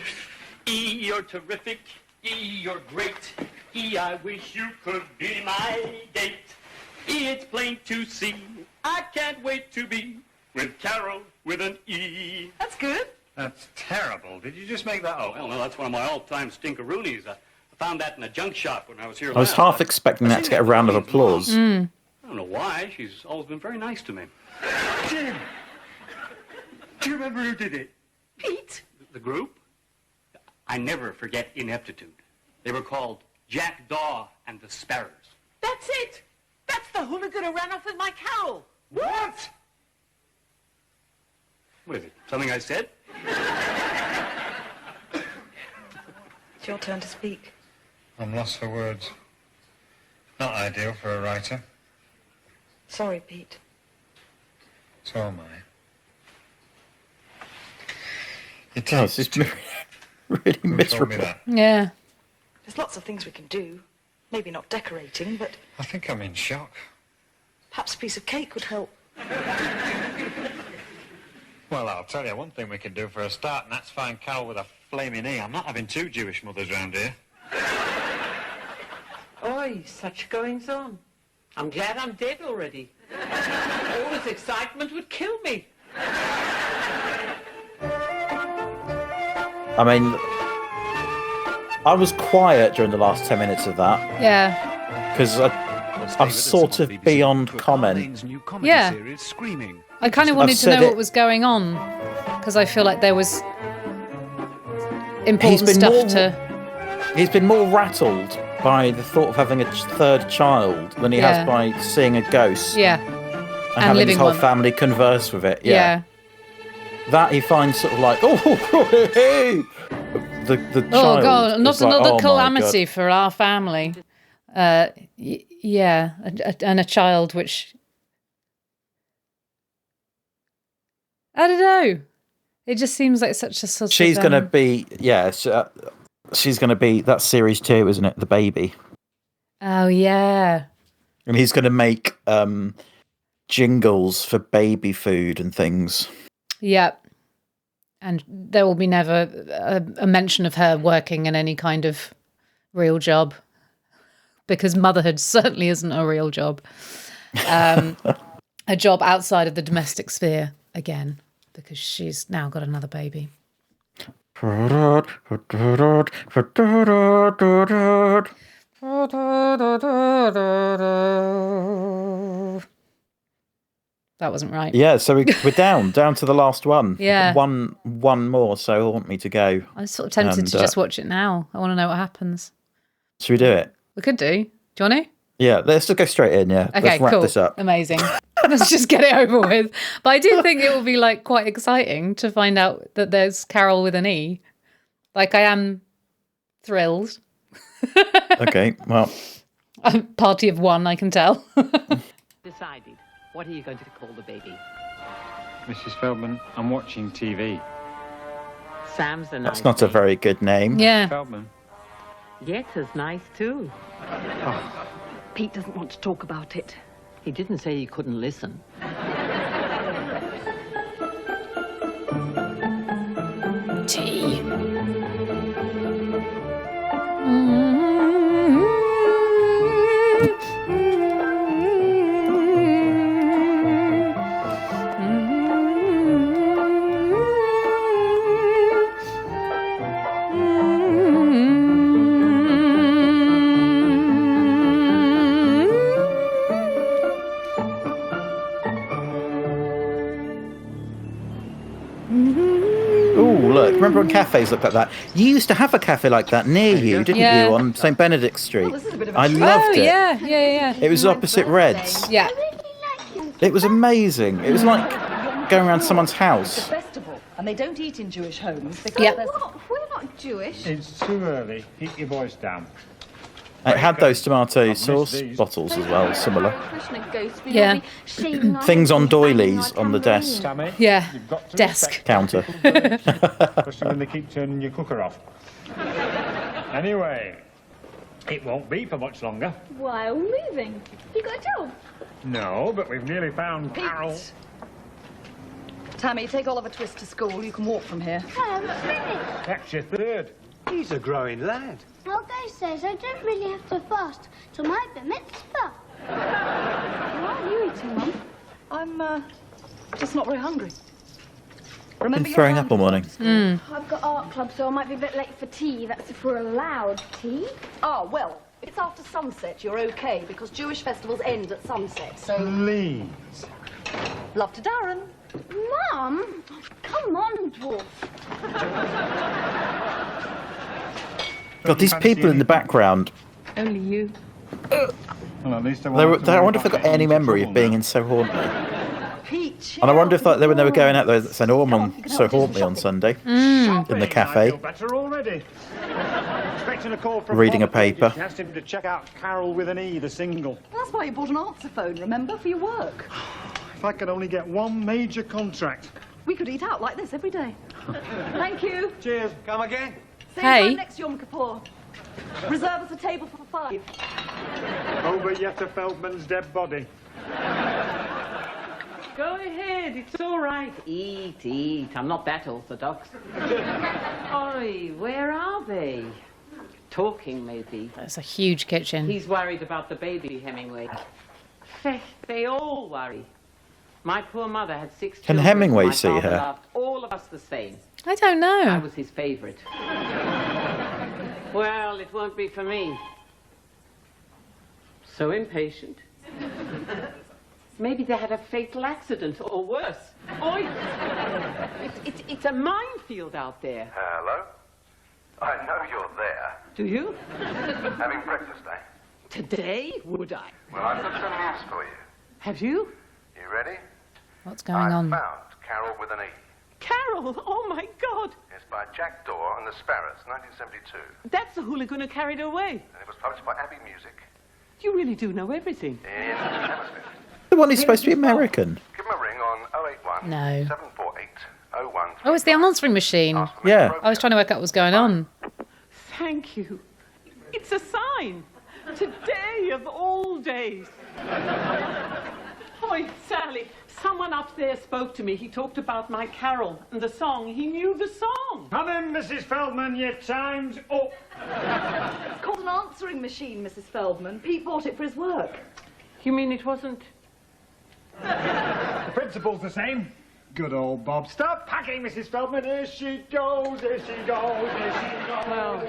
E, you're terrific. E, you're great. E, I wish you could be my date. E, it's plain to see. I can't wait to be with Carol with an E. That's good. That's terrible. Did you just make that up? Well, no, that's one of my all-time stinkeroonies. I found that in a junk shop when I was here I was last. half expecting that to get a round of applause. I don't know why. She's always been very nice to me. Jim! Do you remember who did it? Pete? The group? I never forget ineptitude. They were called Jackdaw and the Sparrows. That's it. That's the hooligan who ran off with my Carol. What? What is it? Something I said? It's your turn to speak. I'm lost for words. Not ideal for a writer. Sorry, Pete. So am I. It Oh, takes it's two. really Who told me miserable. that? Yeah. There's lots of things we can do. Maybe not decorating, but I think I'm in shock. perhaps a piece of cake would help. Well, I'll tell you one thing we can do for a start, and that's find Carol with a flaming E. I'm not having 2 Jewish mothers round here. Oi, such goings on. I'm glad I'm dead already. All this excitement would kill me. I mean, I was quiet during the last 10 minutes of that Yeah. because I'm sort of beyond comment. Yeah. I kind of wanted to said know it- what was going on because I feel like there was important been stuff more- to. He's been more rattled by the thought of having a third child than he Yeah. has by seeing a ghost Yeah. and having living his whole one. family converse with it. Yeah. That he finds sort of like, oh, hey. The child. Oh God! Not is like, another oh my calamity God. for our family. Yeah, and a child which I don't know. It just seems like such a sort She's of. going to be, she's going to be, that's series 2, isn't it? The baby. Oh yeah. And he's going to make jingles for baby food and things. Yep. And there will be never a mention of her working in any kind of real job, because motherhood certainly isn't a real job. A job outside of the domestic sphere again, because she's now got another baby. That wasn't right. Yeah, so we're down to the last one. Yeah. One more, so want me to go. I'm sort of tempted to just watch it now. I want to know what happens. Should we do it? We could do. Do you want to? Yeah, let's just go straight in, yeah. Okay, Let's wrap cool. this up. Amazing. Let's just get it over with. But I do think it will be like quite exciting to find out that there's Carol with an E. Like, I am thrilled. Okay, well. Party of one, I can tell. Decided. What are you going to call the baby? Mrs. Feldman, I'm watching TV. Sam's a nice That's not a name. very good name. Yeah. Feldman. Yetta's nice too. Pete doesn't want to talk about it. He didn't say he couldn't listen. Tea. Ooh, look, remember when cafes looked like that? You used to have a cafe like that near you, didn't Yeah. you, on St. Benedict Street? this is a bit of a I treat. loved it. Yeah. It was opposite Red's. Yeah. It was amazing. It was like going around someone's house. Festival, and they don't eat in Jewish homes because Yeah. there's... We're not Jewish. It's too early. Keep your voice down. It had those tomato sauce bottles as well, similar. Yeah. Things on doilies on the desk Tammy, Yeah. you've got to Desk. respect counter. especially when they keep turning your cooker off. Anyway, it won't be for much longer. Why are we moving? You got a job? No, but we've nearly found Carol. Tammy, take Oliver Twist to school. You can walk from here. Hello, what's finished? That's your third. He's a growing lad. Well, Gay says I don't really have to fast till my bar mitzvah. What are you eating, Mum? I'm, just not very hungry. Remember Been your throwing hand- up all morning. I've got art club, so I might be a bit late for tea. That's if we're allowed tea. Oh, well, if it's after sunset, you're okay, because Jewish festivals end at sunset, so... Please. Love to Darren. Mum, come on, dwarf. God, these people in the background. Only you. Well, at least I I wonder if they've got any memory of being in So Haunt Me. Pete, And I wonder if like, when they were going out there saying, "Oh, I'm on So Haunt Me" on Sunday in the I cafe. feel better already. Expecting a call from Reading a Bob. paper. She asked him to check out Carol with an E, the single. That's why you bought an answer phone, remember, for your work. If I could only get one major contract. We could eat out like this every day. Thank you. Cheers. Come again. Same Hey. time next Yom Kippur. Reserve us a table for 5. Over Jetta Feldman's dead body. Go ahead, it's all right. Eat, eat. I'm not that orthodox. Oi, where are they? Talking, maybe. That's a huge kitchen. He's worried about the baby, Hemingway. They all worry. My poor mother had 6 Can children. Hemingway My see father her? loved all of us the same. I don't I know. was his favourite. Well, it won't be for me. So impatient. Maybe they had a fatal accident, or worse. Oi! It's a minefield out there. Hello? I know you're there. Do you? Having breakfast, eh? Today, would I? Well, I've got some news for you. Have you? You ready? What's going I on? found Carol with an E. Carol! Oh, my God! It's by Jack Dorr and the Sparrows, 1972. That's the hooligan who carried her away. And it was published by Abbey Music You really do know everything. in Hammersmith. The one who's supposed to be American. Give him a ring on 081 No. 748 013. Oh, it's the answering machine. Ask for Mr. Yeah. Roper. I was trying to work out what was going on. Thank you. It's a sign. Today of all days. Oi, Sally, someone up there spoke to me. He talked about my Carol and the song. He knew the song. Come in, Mrs. Feldman, your time's up. It's called an answering machine, Mrs. Feldman. Pete bought it for his work. You mean it wasn't... The principle's the same. Good old Bob. Stop packing, Mrs. Feldman. Here she goes, here she goes, here she goes. Well,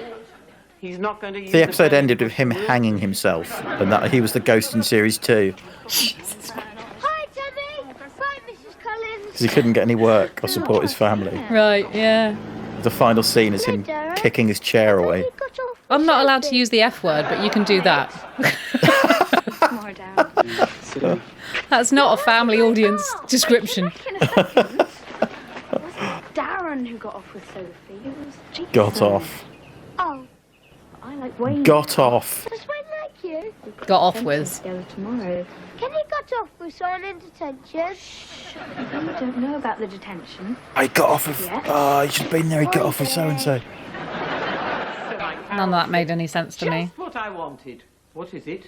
he's not going to use The episode burning ended with him bush. hanging himself, and that he was the ghost in series 2 Hi, Tammy. Bye, Mrs. Collins. because he couldn't get any work or support his family. Right, yeah. The final scene is him kicking his chair away. You got off I'm not allowed to use the F word, but you can do that. tomorrow, Darren. That's not a family audience description. In a second. It wasn't Darren who got off with Sophie. It was Jason. Got off. Oh, I like Wayne. Got off. Does Wayne like you? Got off with. Together tomorrow. Can he got off with someone in detention? Shh. You don't know about the detention. I got off with. Yes. Oh, he should have been there. He got off with so and so. None of that made any sense to me. Just what I wanted. What is it?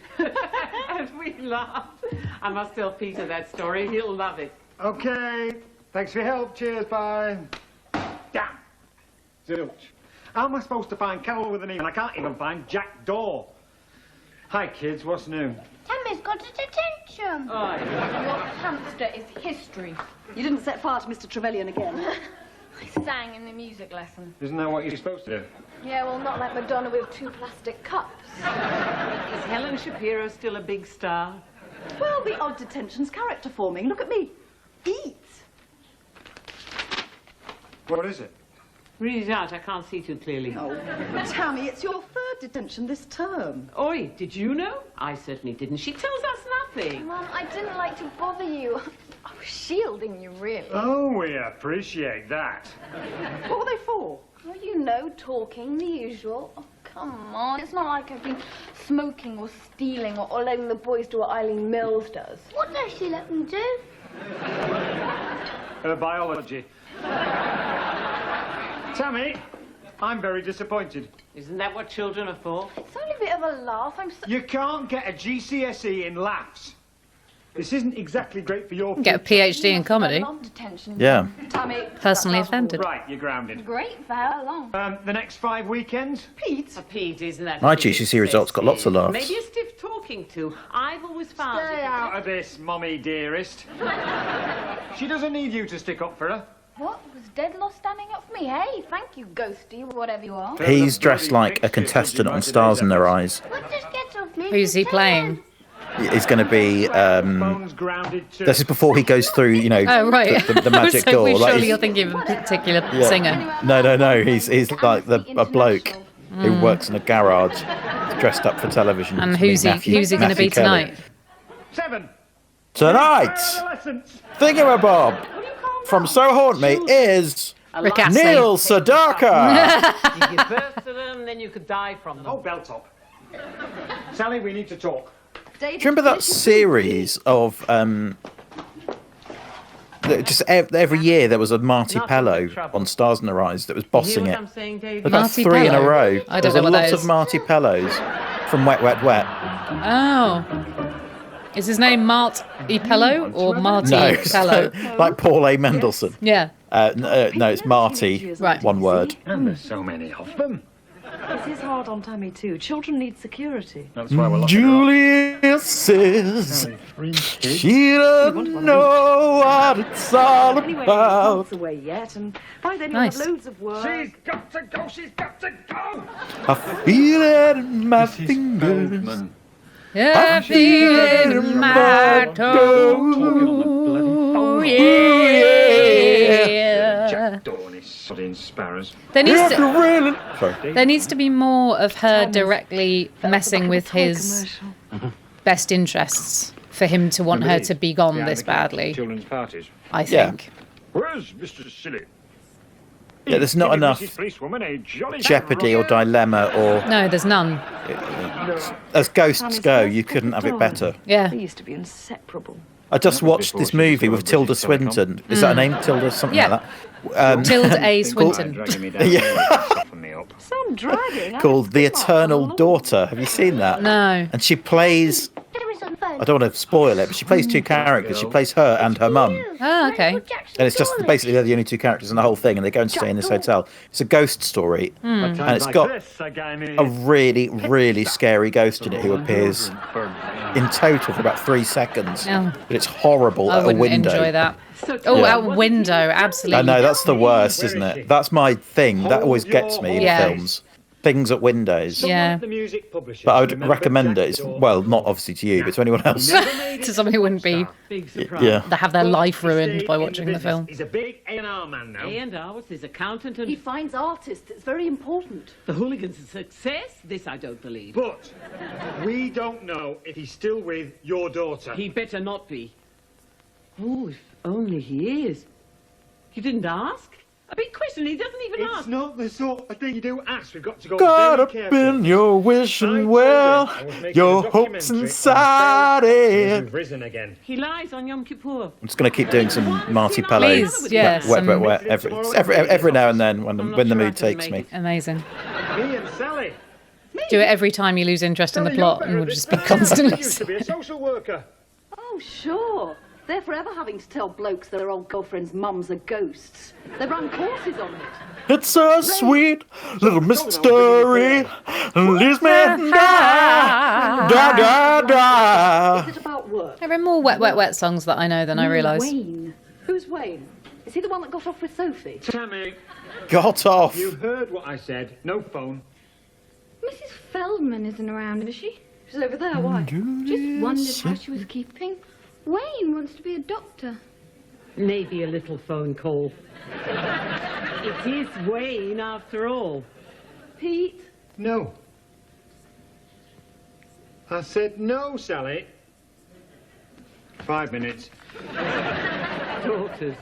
And we laughed. I must tell Peter that story. He'll love it. Okay. Thanks for your help. Cheers, bye. Damn. Zilch. How am I supposed to find Carol with an E and I can't even find Jack Dorr? Hi, kids. What's new? Tammy's got a detention. Oi. Your hamster is history. You didn't set fire to Mr. Trevelyan again. I sang in the music lesson. Isn't that what you're supposed to do? Yeah, well, not like Madonna with 2 plastic cups. Is Helen Shapiro still a big star? Well, the odd detention's character forming. Look at me. Pete. What is it? Read it out. I can't see too clearly. Oh, Tammy, it's your 3rd detention this term. Oi, did you know? I certainly didn't. She tells us nothing. Mum, I didn't like to bother you. I was shielding you, really. Oh, we appreciate that. What were they for? Well, you know, talking, the usual. Oh, come on. It's not like I've been smoking or stealing or letting the boys do what Eileen Mills does. What does she let them do? Biology. Tammy, I'm very disappointed. Isn't that what children are for? It's only a bit of a laugh. You can't get a GCSE in laughs. This isn't exactly great for your Get a PhD in comedy. Yeah. Tammy, Personally offended. Right, you're grounded. Great for how long? The next 5 weekends? Pete, isn't that? My GCSE results got lots of laughs. Maybe a stiff talking to. I've always found. Stay out of this, Mommy dearest. She doesn't need you to stick up for her. What? Was Dedlow standing up for me? Hey, thank you, Ghosty, whatever you are. He's dressed like a contestant on Stars in Their Eyes. Who's he playing? He's going to be. This is before he goes through, you know, Oh, right. the magic So door. surely you're thinking of a particular singer. No. He's like a bloke who works in a garage, dressed up for television. And who's he going to be tonight? 7. Tonight, Thingamabob from So Haunt Me is Rick Astley. Neil Sedaka. You give birth to them, then you could die from them. Oh, Belltop. Sally, we need to talk. Do you remember that series of just every year there was a Marty Pello on Stars in Their Eyes that was bossing it. About Marty 3 in a Pello? row. I There's don't know a what lot that of is. Marty Pellos from Wet Wet Wet. Oh. Is his name Mart E. Pello or Marty No, Pello? like Paul A. Mendelsohn. Yeah. No, it's Marty. Right. One word. And there's so many of them. This is hard on Tammy too. Children need security. That's why we're Julia says she doesn't know what it's all Anyway, about. months away yet, and by then Nice. you'll have loads of work. She's got to go, she's got to go! I feel it in my fingers. Yeah, I feel it in my toe. Yeah. Jack Dawn is sodding sparrows. There needs to, Sorry. there needs to be more of her directly messing with his best interests for him to want her to be gone this badly, Children's parties. I think. Where's Mr. Silly? Yeah, there's not enough jeopardy or dilemma or No, there's none. as ghosts go, you couldn't have it better. Yeah. They used to be inseparable. I just watched this movie with Tilda Swinton. Is that her name? Tilda something Yeah. like that. Tilda A. Swinton. Some dragging. Called The Eternal Daughter. Have you seen that? No. And she plays. I don't want to spoil it, but she plays 2 characters. She plays her and her mum. Oh, okay. And it's just basically they're the only 2 characters in the whole thing, and they go and stay in this hotel. It's a ghost story, and it's got a really, really scary ghost in it who appears in total for about 3 seconds. Oh. But it's horrible I at a wouldn't window. enjoy that. Oh, Yeah. out window, absolutely. I know, that's the worst, isn't it? That's my thing. That always gets me in Yeah. films. Things at windows. Yeah. But I would recommend it. It's, well, not obviously to you, but to anyone else. To someone who wouldn't be, Yeah. they have their life ruined by watching the film. He's a big A&R man now. A&R was his accountant and... He finds artists. It's very important. The hooligans' success? This I don't believe. But we don't know if he's still with your daughter. He better not be. Oh, if only he is. You didn't ask? A big question, he doesn't even It's ask. not the sort of thing you do ask. We've got to go Got very up carefully. in your wishing well, your hopes inside it. You've risen again. He lies on Yom Kippur. I'm just going to keep doing some Marty Pello. Please, yeah, Wet, some- wet, every now and then when the mood takes me. Amazing. Me and Sally. Do it every time you lose interest in the plot, and we'll just be constantly. used to be a social worker. Oh, sure. They're forever having to tell blokes their old girlfriend's mums are ghosts. They run courses on it. It's a sweet little mystery. Leaves me da. Is it about work? There are more wet, wet, wet songs that I know than I realise. Wayne. Who's Wayne? Is he the one that got off with Sophie? Tammy, Got off. you heard what I said. No phone. Mrs. Feldman isn't around, is she? She's over there. Why? Just wondered how she was keeping. Wayne wants to be a doctor. Maybe a little phone call. It is Wayne, after all. Pete? No. I said no, Sally. 5 minutes. Daughters.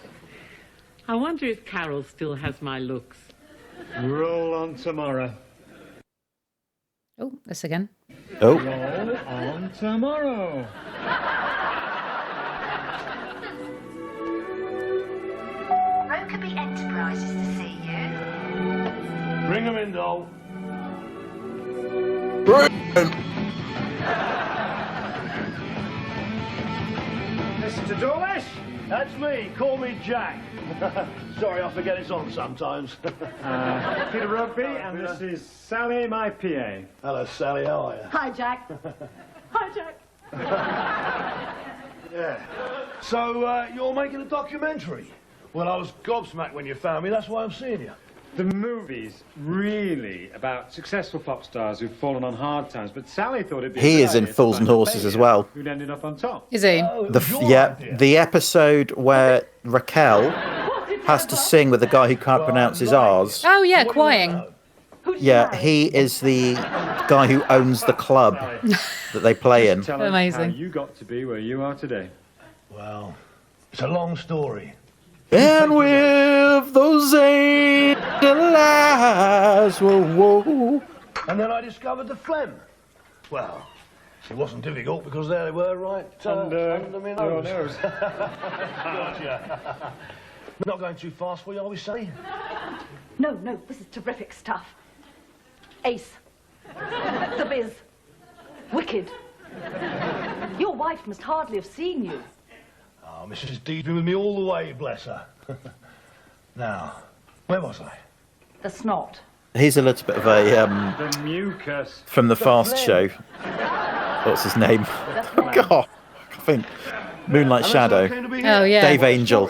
I wonder if Carol still has my looks. Roll on tomorrow. Oh, this again. Oh. Roll on tomorrow. Rokeby Enterprises to see you. Bring him in, doll. Mr. Dawlish? That's me. Call me Jack. Sorry, I forget it's on sometimes. Peter Rugby, and this is Sally, my PA. Hello, Sally. How are you? Hi, Jack. Hi, Jack. Yeah. So, you're making a documentary? Well, I was gobsmacked when you found me. That's why I'm seeing you. The movie's really about successful pop stars who've fallen on hard times, but Sally thought it'd be He a is good in idea to Fools find and a Horses as failure well. Who'd ended up on top. Is he? The episode where Raquel has to sing with the guy who can't pronounce his R's. Oh, yeah, Quaying. Yeah, he is the guy who owns the club that they play in. Tell us Amazing. how you got to be where you are today. Well, it's a long story. And with those angel eyes, whoa, whoa. And then I discovered the phlegm. Well, it wasn't difficult because there they were, right under my Your nose. nose. Gotcha. Not going too fast for you, are we, Sally? No, this is terrific stuff. Ace. The Biz. Wicked. Your wife must hardly have seen you. Oh, Mrs. D's been with me all the way, bless her. Now, where was I? The snot. He's a little bit of a The mucus. from the Fast Show. What's his name? God, I think Moonlight Shadow. Oh, yeah. Dave Angel.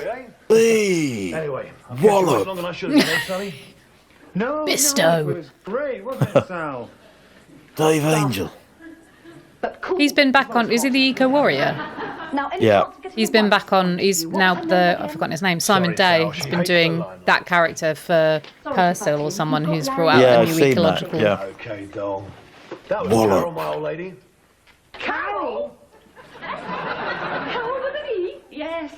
Hey, Anyway, I've kept you Wallop. much longer than I should have, Sally. No, Bisto. it was great, wasn't it, Sal? Dave Angel. But cool. He's been back on. Is he the Eco Warrior? Now, any Yeah. chance of getting He's a been wife? back on. He's now I've forgotten his name. Simon Sorry, Day Sal, has she been hates doing the limelight. that character for Persil or someone who's brought out Yeah, a I've new seen that, ecological. yeah. Okay, doll. That was Wallop. Carol, my old lady. Carol? Carol with an E? Yes.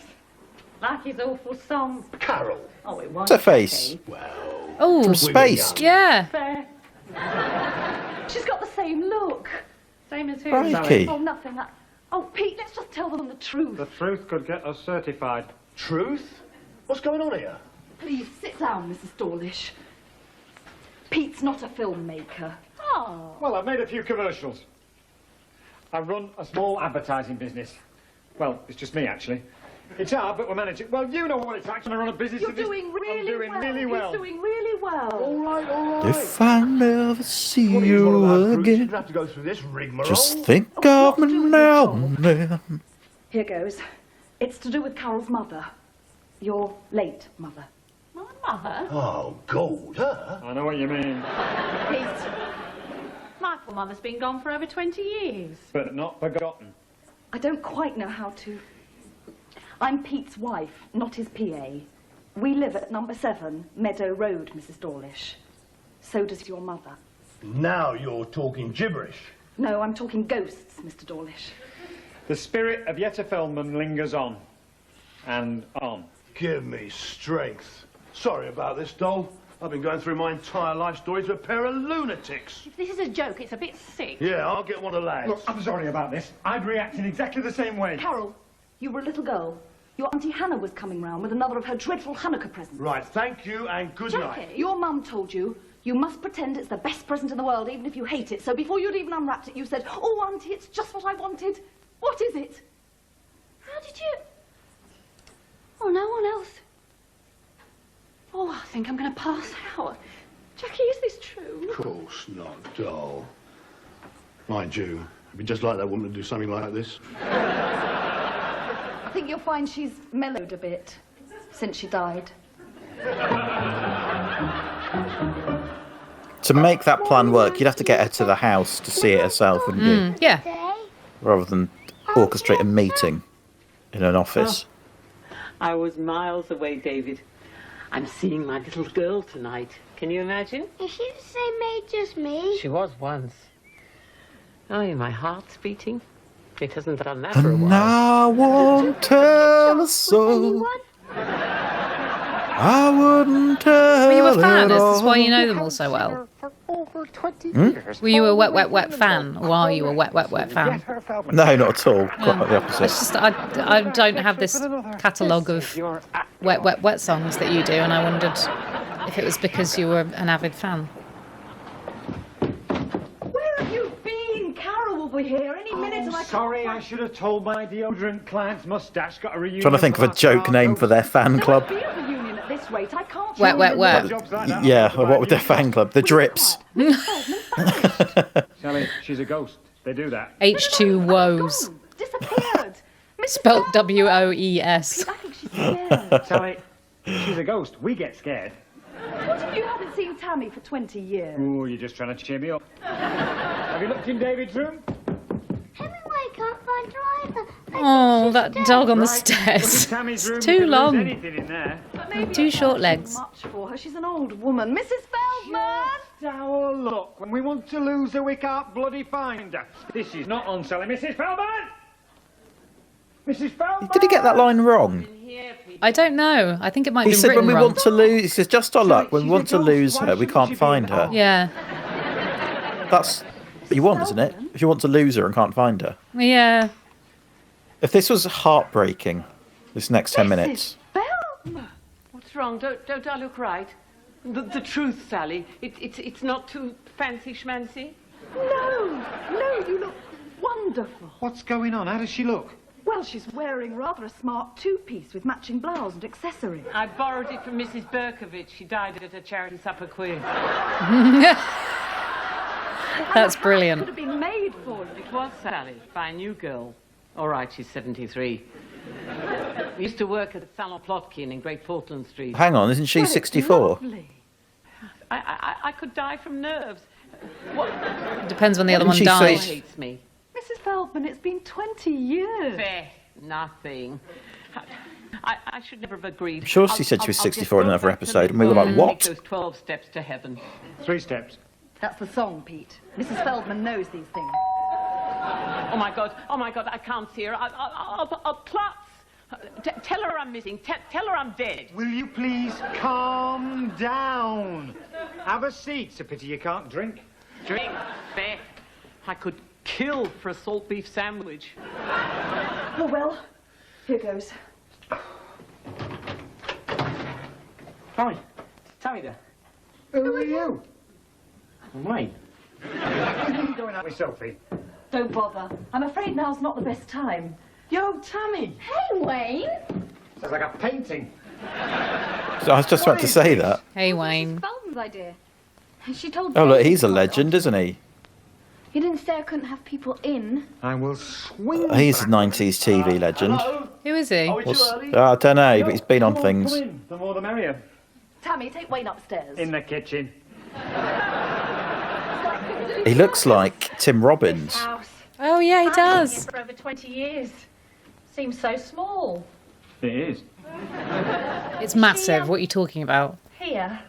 Like his awful song. Carol. Oh, it was. What's her face? Oh, From Space. yeah. Fair. She's got the same look. Same as who? Crikey. Oh, nothing. Oh, Pete, let's just tell them the truth. The truth could get us certified. Truth? What's going on here? Please sit down, Mrs. Dawlish. Pete's not a filmmaker. Oh. Well, I've made a few commercials. I run a small advertising business. Well, it's just me, actually. It's hard, but we're managing. Well, you know what it's like when I run a business. You're in this- doing really I'm doing well. really well. He's doing really well. All right. If I never see What are you, one of you our groups? You again, don't have to go through this rigmarole. just think of me now and then. Here goes. It's to do with Carol's mother. Your late mother. My mother? Oh, gold, huh? I know what you mean, Pete. My poor mother's been gone for over 20 years. but not forgotten. I don't quite know how to... I'm Pete's wife, not his PA. We live at number 7, Meadow Road, Mrs. Dawlish. So does your mother. Now you're talking gibberish. No, I'm talking ghosts, Mr. Dawlish. The spirit of Yetta Feldman lingers on. And on. Give me strength. Sorry about this, doll. I've been going through my entire life story to a pair of lunatics. If this is a joke, it's a bit sick. Yeah, I'll get one of the lads. Look, I'm sorry about this. I'd react in exactly the same way. Carol, you were a little girl. Your Auntie Hannah was coming round with another of her dreadful Hanukkah presents. Right, thank you and good night. Your mum told you you must pretend it's the best present in the world, even if you hate it. So before you'd even unwrapped it, you said, "Oh, Auntie, it's just what I wanted." What is it? How did you... Oh, no one else. Oh, I think I'm going to pass out. Jackie, is this true? Of course not, doll. Mind you, it'd be just like that woman to do something like this. I think you'll find she's mellowed a bit since she died. To make that plan work, you'd have to get her to the house to see it herself, wouldn't you? Yeah. Rather than orchestrate a meeting in an office. I was miles away, David. I'm seeing my little girl tonight. Can you imagine? Is she the same age as me? She was once. Oh, my heart's beating. It hasn't done that for a And while. I won't tell a soul. I wouldn't tell Were you a fan? it Is this why all. you know them all so well? 20 years. Were you a wet, wet, wet fan? Or are you a wet, wet, wet fan? No, not at all. Quite the opposite. It's just I don't have this catalogue of wet, wet, wet songs that you do, and I wondered if it was because you were an avid fan. Where have you been? Carol will be here any minute, and I Sorry, I should have told my deodorant client's mustache got a reunion. Trying to think of a joke name for their fan club. be a reunion at this rate. I can't. Wet, wet, wet. Yeah, or what would their fan club? The Drips. Sally, she's a ghost. They do that. H2 Woes. Disappeared. Spelt WOES. I think she's scared. Sally, she's a ghost. We get scared. What if you haven't seen Tammy for 20 years? Oh, you're just trying to cheer me up. Have you looked in David's room? Hemingway can't find driver. Oh, that dog on the stairs. Tammy's room. It's too long. Anything in there. Two short legs. Much for her. She's an old woman. Mrs. Feldman! Just our luck. When we want to lose her, we can't bloody find her. This is not on, Sally. Mrs. Feldman! Mrs. Feldman! Did he get that line wrong? I don't know. I think it might He be said written when we wrong. want to lose, he says just our luck. When we want to lose her, we can't find her. Yeah. That's what you want, isn't it? If you want to lose her and can't find her. Yeah. If this was heartbreaking, this next 10 minutes. What's wrong? Don't I look right? The truth, Sally. It's not too fancy schmancy. No, you look wonderful. What's going on? How does she look? Well, she's wearing rather a smart two-piece with matching blouse and accessories. I borrowed it from Mrs. Berkovich. She died at a charity supper quiz. That's brilliant. Could have been made for you. It was, Sally, by a new girl. All right, she's 73. We used to work at Salon Plotkin in Great Portland Street. Hang on, isn't she 64? I could die from nerves. Depends when the other one Didn't she say- dies. Hates me. Mrs. Feldman, it's been 20 years. Fair, nothing. I should never have agreed. I'm sure she said she was 64 in another episode, and we were like, Take what? those 12 steps to heaven. 3 steps. That's the song, Pete. Mrs. Feldman knows these things. Oh my God, I can't see her. I'll klutz. Tell her I'm missing. Tell her I'm dead. Will you please calm down? Have a seat. It's a pity you can't drink. Drink, fair. I could kill for a salt beef sandwich. Oh, well, here goes. Hi. Tammy there. Who are you? I'm Wayne. Are you going out with Sophie? Don't bother. I'm afraid now's not the best time. Yo, Tammy. Hey, Wayne. Sounds like a painting. So I was just about to say that. Hey, Wayne. Feldman's idea. She told Oh, look, David he's a to legend, isn't he? You didn't say I couldn't have people in. I will swing. He's a 90s TV legend. Who is he? I don't know, but he's been on things. Come in. The more the merrier. Tammy, take Wayne upstairs. In the kitchen. He looks like Tim Robbins. Oh, yeah, he I've been does. here for over 20 years. Seems so small. It is. It's massive. What are you talking about? Here.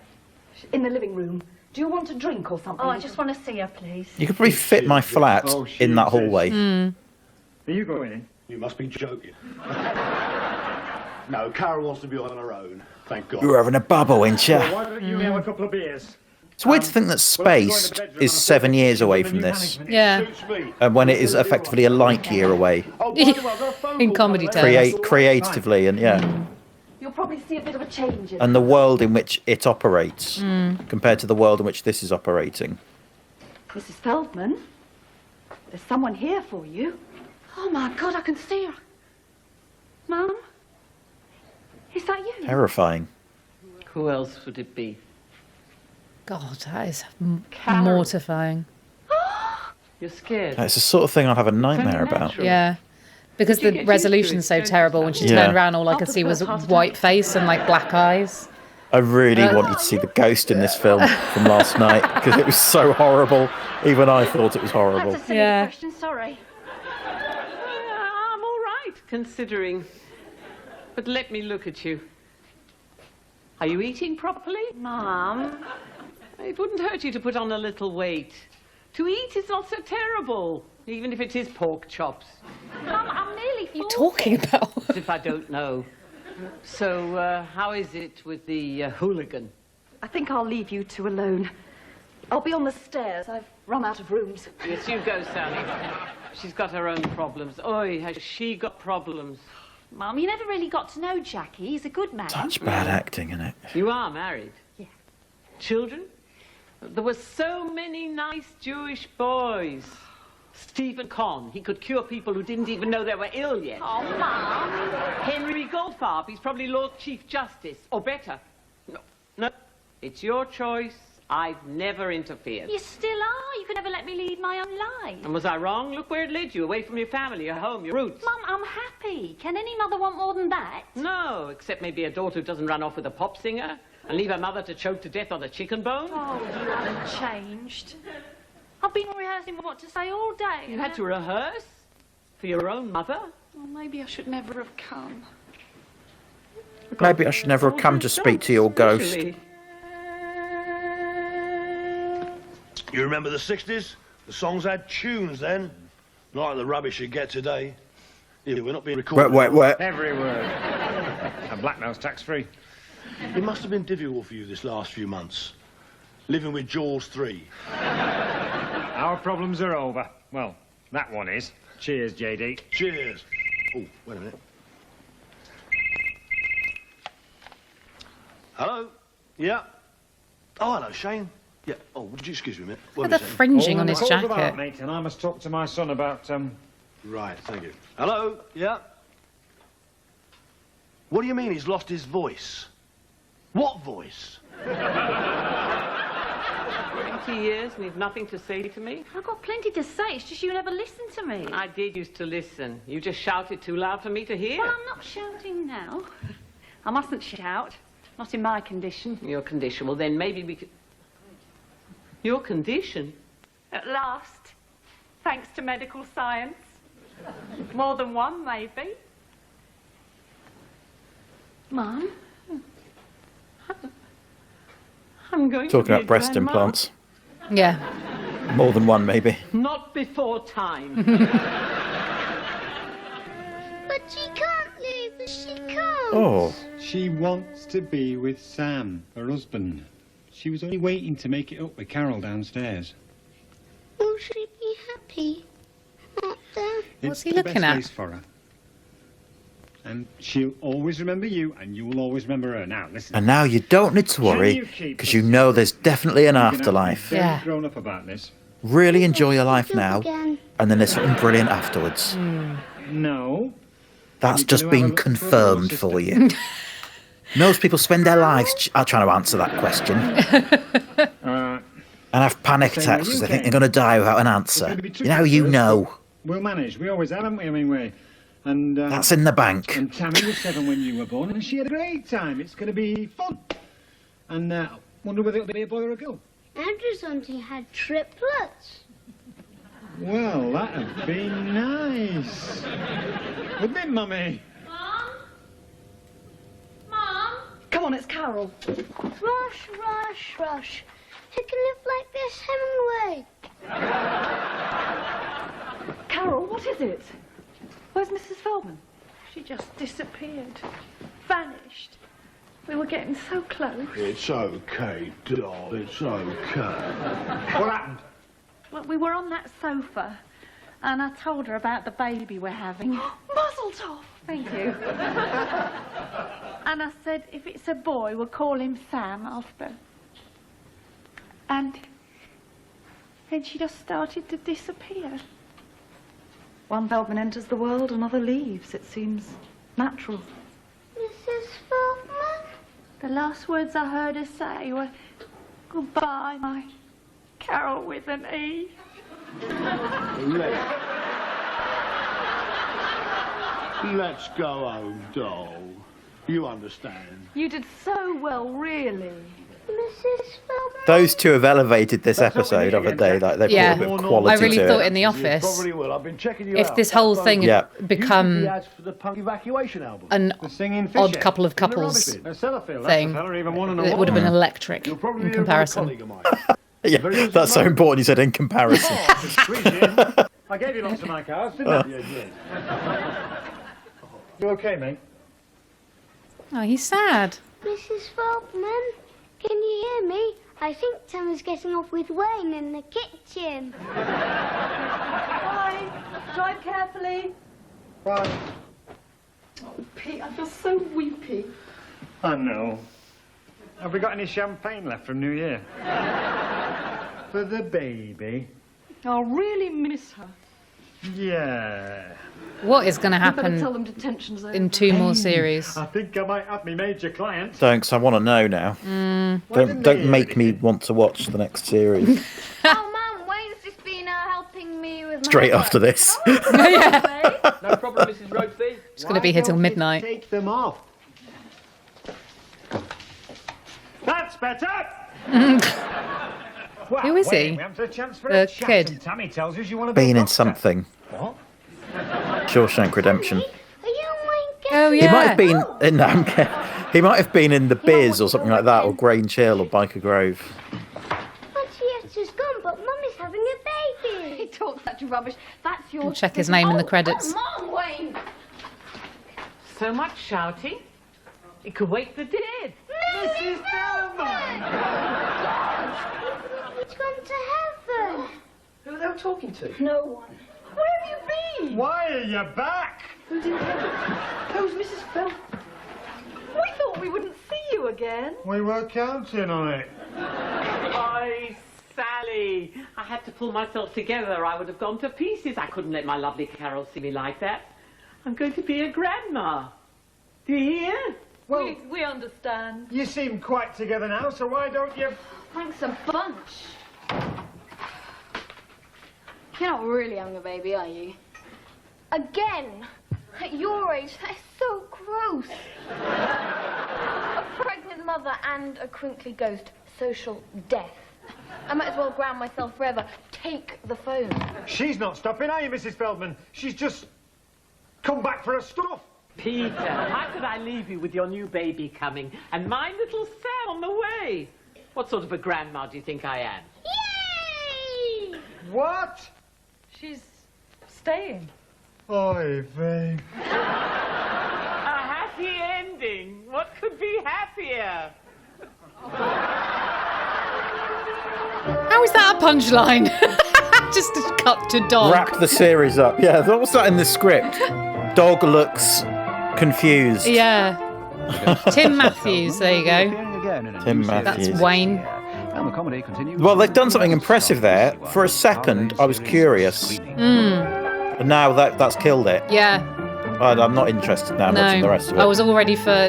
In the living room. Do you want a drink or something? Oh, I just want to see her, please. You could probably fit my flat in that hallway. Are you going in? You must be joking. No, Carol wants to be on her own. Thank God. You're having a bubble, ain't you? Well, why don't you have a couple of beers? It's weird to think that Space is 7 years away from this, Yeah. and when it is effectively a light year away, In comedy terms. creatively, and yeah, You'll probably see a bit of a change in and the world in which it operates compared to the world in which this is operating. Mrs. Feldman, there's someone here for you. Oh, my God, I can see her. Mum? Is that you? Terrifying. Who else would it be? God, that is mortifying. You're scared. It's the sort of thing I'd have a nightmare about. Yeah. Because the resolution's so terrible. When she turned around, all I could see was white face and like black eyes. I really wanted to see the ghost in this film from last night because it was so horrible. Even I thought it was horrible. That's a silly question, sorry. I'm all right, considering. But let me look at you. Are you eating properly? Mum. It wouldn't hurt you to put on a little weight. To eat is not so terrible, even if it is pork chops. Mum, I'm nearly 40. What are you talking about? As if I don't know. So, how is it with the hooligan? I think I'll leave you two alone. I'll be on the stairs. I've run out of rooms. Yes, you go, Sally. She's got her own problems. Oi, has she got problems? Mum, you never really got to know Jackie. He's a good man. Such bad acting, isn't it? You are married? Yeah. Children? There were so many nice Jewish boys. Stephen Conn, he could cure people who didn't even know they were ill yet. Oh, Mum. Henry Goldfarb, he's probably Lord Chief Justice, or better. No, it's your choice. I've never interfered. You still are. You could never let me lead my own life. And was I wrong? Look where it led you, away from your family, your home, your roots. Mum, I'm happy. Can any mother want more than that? No, except maybe a daughter who doesn't run off with a pop singer and leave her mother to choke to death on a chicken bone. Oh, you haven't changed. I've been rehearsing what to say all day. You had to rehearse? For your own mother? Well, maybe I should never have come. Maybe I should never have come to speak to your ghost. You remember the 60s? The songs had tunes then. Not like the rubbish you get today. Yeah, we're not being recorded. Wait. Every word. And blackmail's tax-free. It must have been difficult for you this last few months. Living with Jaws 3. Our problems are over. Well, that one is. Cheers, JD. Cheers. Oh, wait a minute. Hello? Yeah? Oh, hello, Shane. Yeah. Oh, would you excuse me a minute? Look at the fringing on his Call's jacket. about, mate, and I must talk to my son about, Right, thank you. Hello? Yeah? What do you mean he's lost his voice? What voice? 20 years and you've nothing to say to me? I've got plenty to say. It's just you never listen to me. I did used to listen. You just shouted too loud for me to hear. Well, I'm not shouting now. I mustn't shout. Not in my condition. Your condition. Well, then maybe we could... Your condition? At last. Thanks to medical science. More than one, maybe. Mum? I'm going to Talking be about a breast grandma. implants. Yeah. More than one, maybe. Not before time. But she can't leave us, she can't. Oh. She wants to be with Sam, her husband. She was only waiting to make it up with Carol downstairs. Will she be happy? Not there. What's he It's the looking best at? place for her. And she'll always remember you, and you will always remember her. Now, listen. And now you don't need to worry, because you know there's definitely an afterlife. Very grown up about this. Really enjoy your life now, Again. and then there's something brilliant afterwards. No. That's You're just gonna have been a look for a little confirmed sister. for you. Most people spend their lives trying to answer that question. And have panic Same attacks with because you, they think Ken. they're going to die without an It's answer. gonna be You tricky know, at you first, know. but We'll manage. We always have, haven't we? I mean, and That's in the bank. And Tammy was 7 when you were born, and she had a great time. It's going to be fun. And wonder whether it'll be a boy or a girl. Andrew's auntie had triplets. Well, that'd be nice. Wouldn't it, Mummy? Mum? Mum? Come on, it's Carol. Rush, rush, rush. Who can live like this, Hemingway? Carol, what is it? Where's Mrs. Feldman? She just disappeared. Vanished. We were getting so close. It's okay, doll. It's okay. What happened? Well, we were on that sofa, and I told her about the baby we're having. Muzzle tov! Thank you. And I said, if it's a boy, we'll call him Sam after. And then she just started to disappear. One Feldman enters the world, another leaves. It seems natural. Mrs. Feldman? The last words I heard her say were, goodbye, my Carol with an E. Let's go home, doll. You understand. You did so well, really. Mrs. Feldman? Those two have elevated this episode, haven't they? Like they've Yeah. brought a bit of I quality really to thought it. in The Office, Probably will. I've been checking you if out. this whole thing Yeah. had become The ads for the punk evacuation album. an The singing odd fish couple of in the rubbish couples bin. Sellafield, that's thing, the fella, even won an it would have been award. electric You'll probably in be a comparison. colleague of mine. Yeah, that's so important. You said in comparison. I gave you lots of my cards, didn't I? Yeah, yeah. You okay, mate? Oh, he's sad. Mrs. Feldman? Can you hear me? I think Tammy's getting off with Wayne in the kitchen. Bye. Drive carefully. Bye. Oh, Pete, I feel so weepy. I know. Have we got any champagne left from New Year? For the baby? I'll really miss her. Yeah. What is going to You better happen tell them detention's over. in 2 more series? I think I might have me major client. Don't, 'cause I want to know now. Don't make me want to watch the next series Oh, Mum, Wayne's just been helping me with my straight homework. after this. Oh, No problem, Mrs. Rokeby. It's going to be here till midnight. Take them off. That's better. Well, Who is Wayne, he? we haven't had a chance for The a chat, kid. and Tammy tells us you want to be Been a in doctor. something. What? Shawshank Redemption. Are you Wayne Oh, He yeah. might have been in he might have been in The Biz or something like that, or Grange Hill or Biker Grove. Auntie gone, but Mummy's having a baby. He talks such rubbish. That's your... We'll check his name in the credits. Come on, Wayne. So much shouting. It could wake the dead. Mrs. Delman! It's gone to heaven. Who are they all talking to? No one. Where have you been? Why are you back? Who's in heaven? Who's Mrs. Phil? We thought we wouldn't see you again. We were counting on it. Oi, Sally. I had to pull myself together. I would have gone to pieces. I couldn't let my lovely Carol see me like that. I'm going to be a grandma. Do you hear? Well, We understand. you seem quite together now, so why don't you... Thanks a bunch. You're not really having a baby, are you? Again? At your age, that is so gross. A pregnant mother and a crinkly ghost. Social death. I might as well ground myself forever. Take the phone. She's not stopping, are you, Mrs. Feldman? She's just come back for her stuff. Peter, how could I leave you with your new baby coming and my little Sam on the way? What sort of a grandma do you think I am? Yay! What? She's staying. Oy vey. A happy ending. What could be happier? How is that a punchline? Just a cut to dog. Wrap the series up. Yeah, what was that in the script? Dog looks confused. Yeah. Tim Matthews, there you go. Tim Matthews. That's Wayne. Well, they've done something impressive there. For a second, I was curious. And now that's killed it. Yeah. I'm not interested now in watching the rest of it. I was all ready for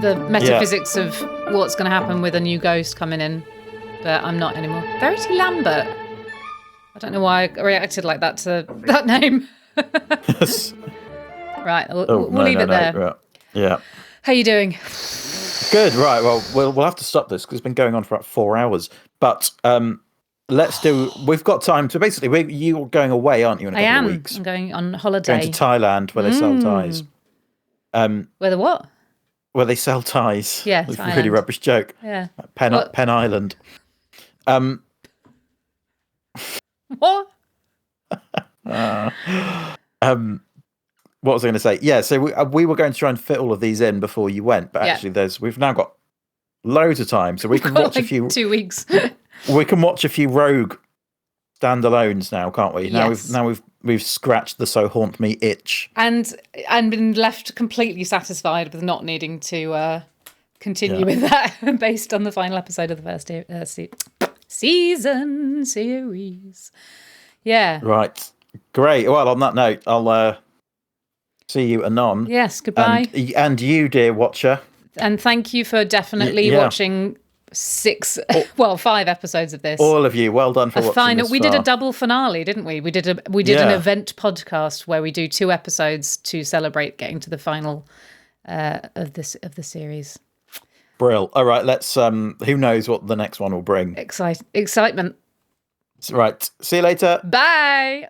the metaphysics of what's going to happen with a new ghost coming in, but I'm not anymore. Verity Lambert. I don't know why I reacted like that to that name. Right, we'll leave it there. Right. Yeah. How you doing? Good. Right. Well, we'll have to stop this because it's been going on for about 4 hours. But let's do. We've got time to basically. You're going away, aren't you? In a couple of weeks. I'm going on holiday. Going to Thailand where they sell ties. Where the what? Where they sell ties. Yeah, It's a really Thailand. rubbish joke. Yeah. Penn Island. What? What was I going to say? Yeah, so we were going to try and fit all of these in before you went, but actually, we've now got loads of time, so we can watch a few. 2 weeks. We can watch a few Rogue standalones now, can't we? Yes. Now we've scratched the So Haunt Me itch, and been left completely satisfied with not needing to continue with that based on the final episode of the first season series. Yeah. Right. Great. Well, on that note, I'll see you anon. Yes. Goodbye. And you, dear watcher. And thank you for definitely watching 5 episodes of this. All of you, well done for watching this We did a far. double finale, didn't we? We did an event podcast where we do 2 episodes to celebrate getting to the final of the series. Brill. All right, let's. Who knows what the next one will bring? Excitement. Right. See you later. Bye.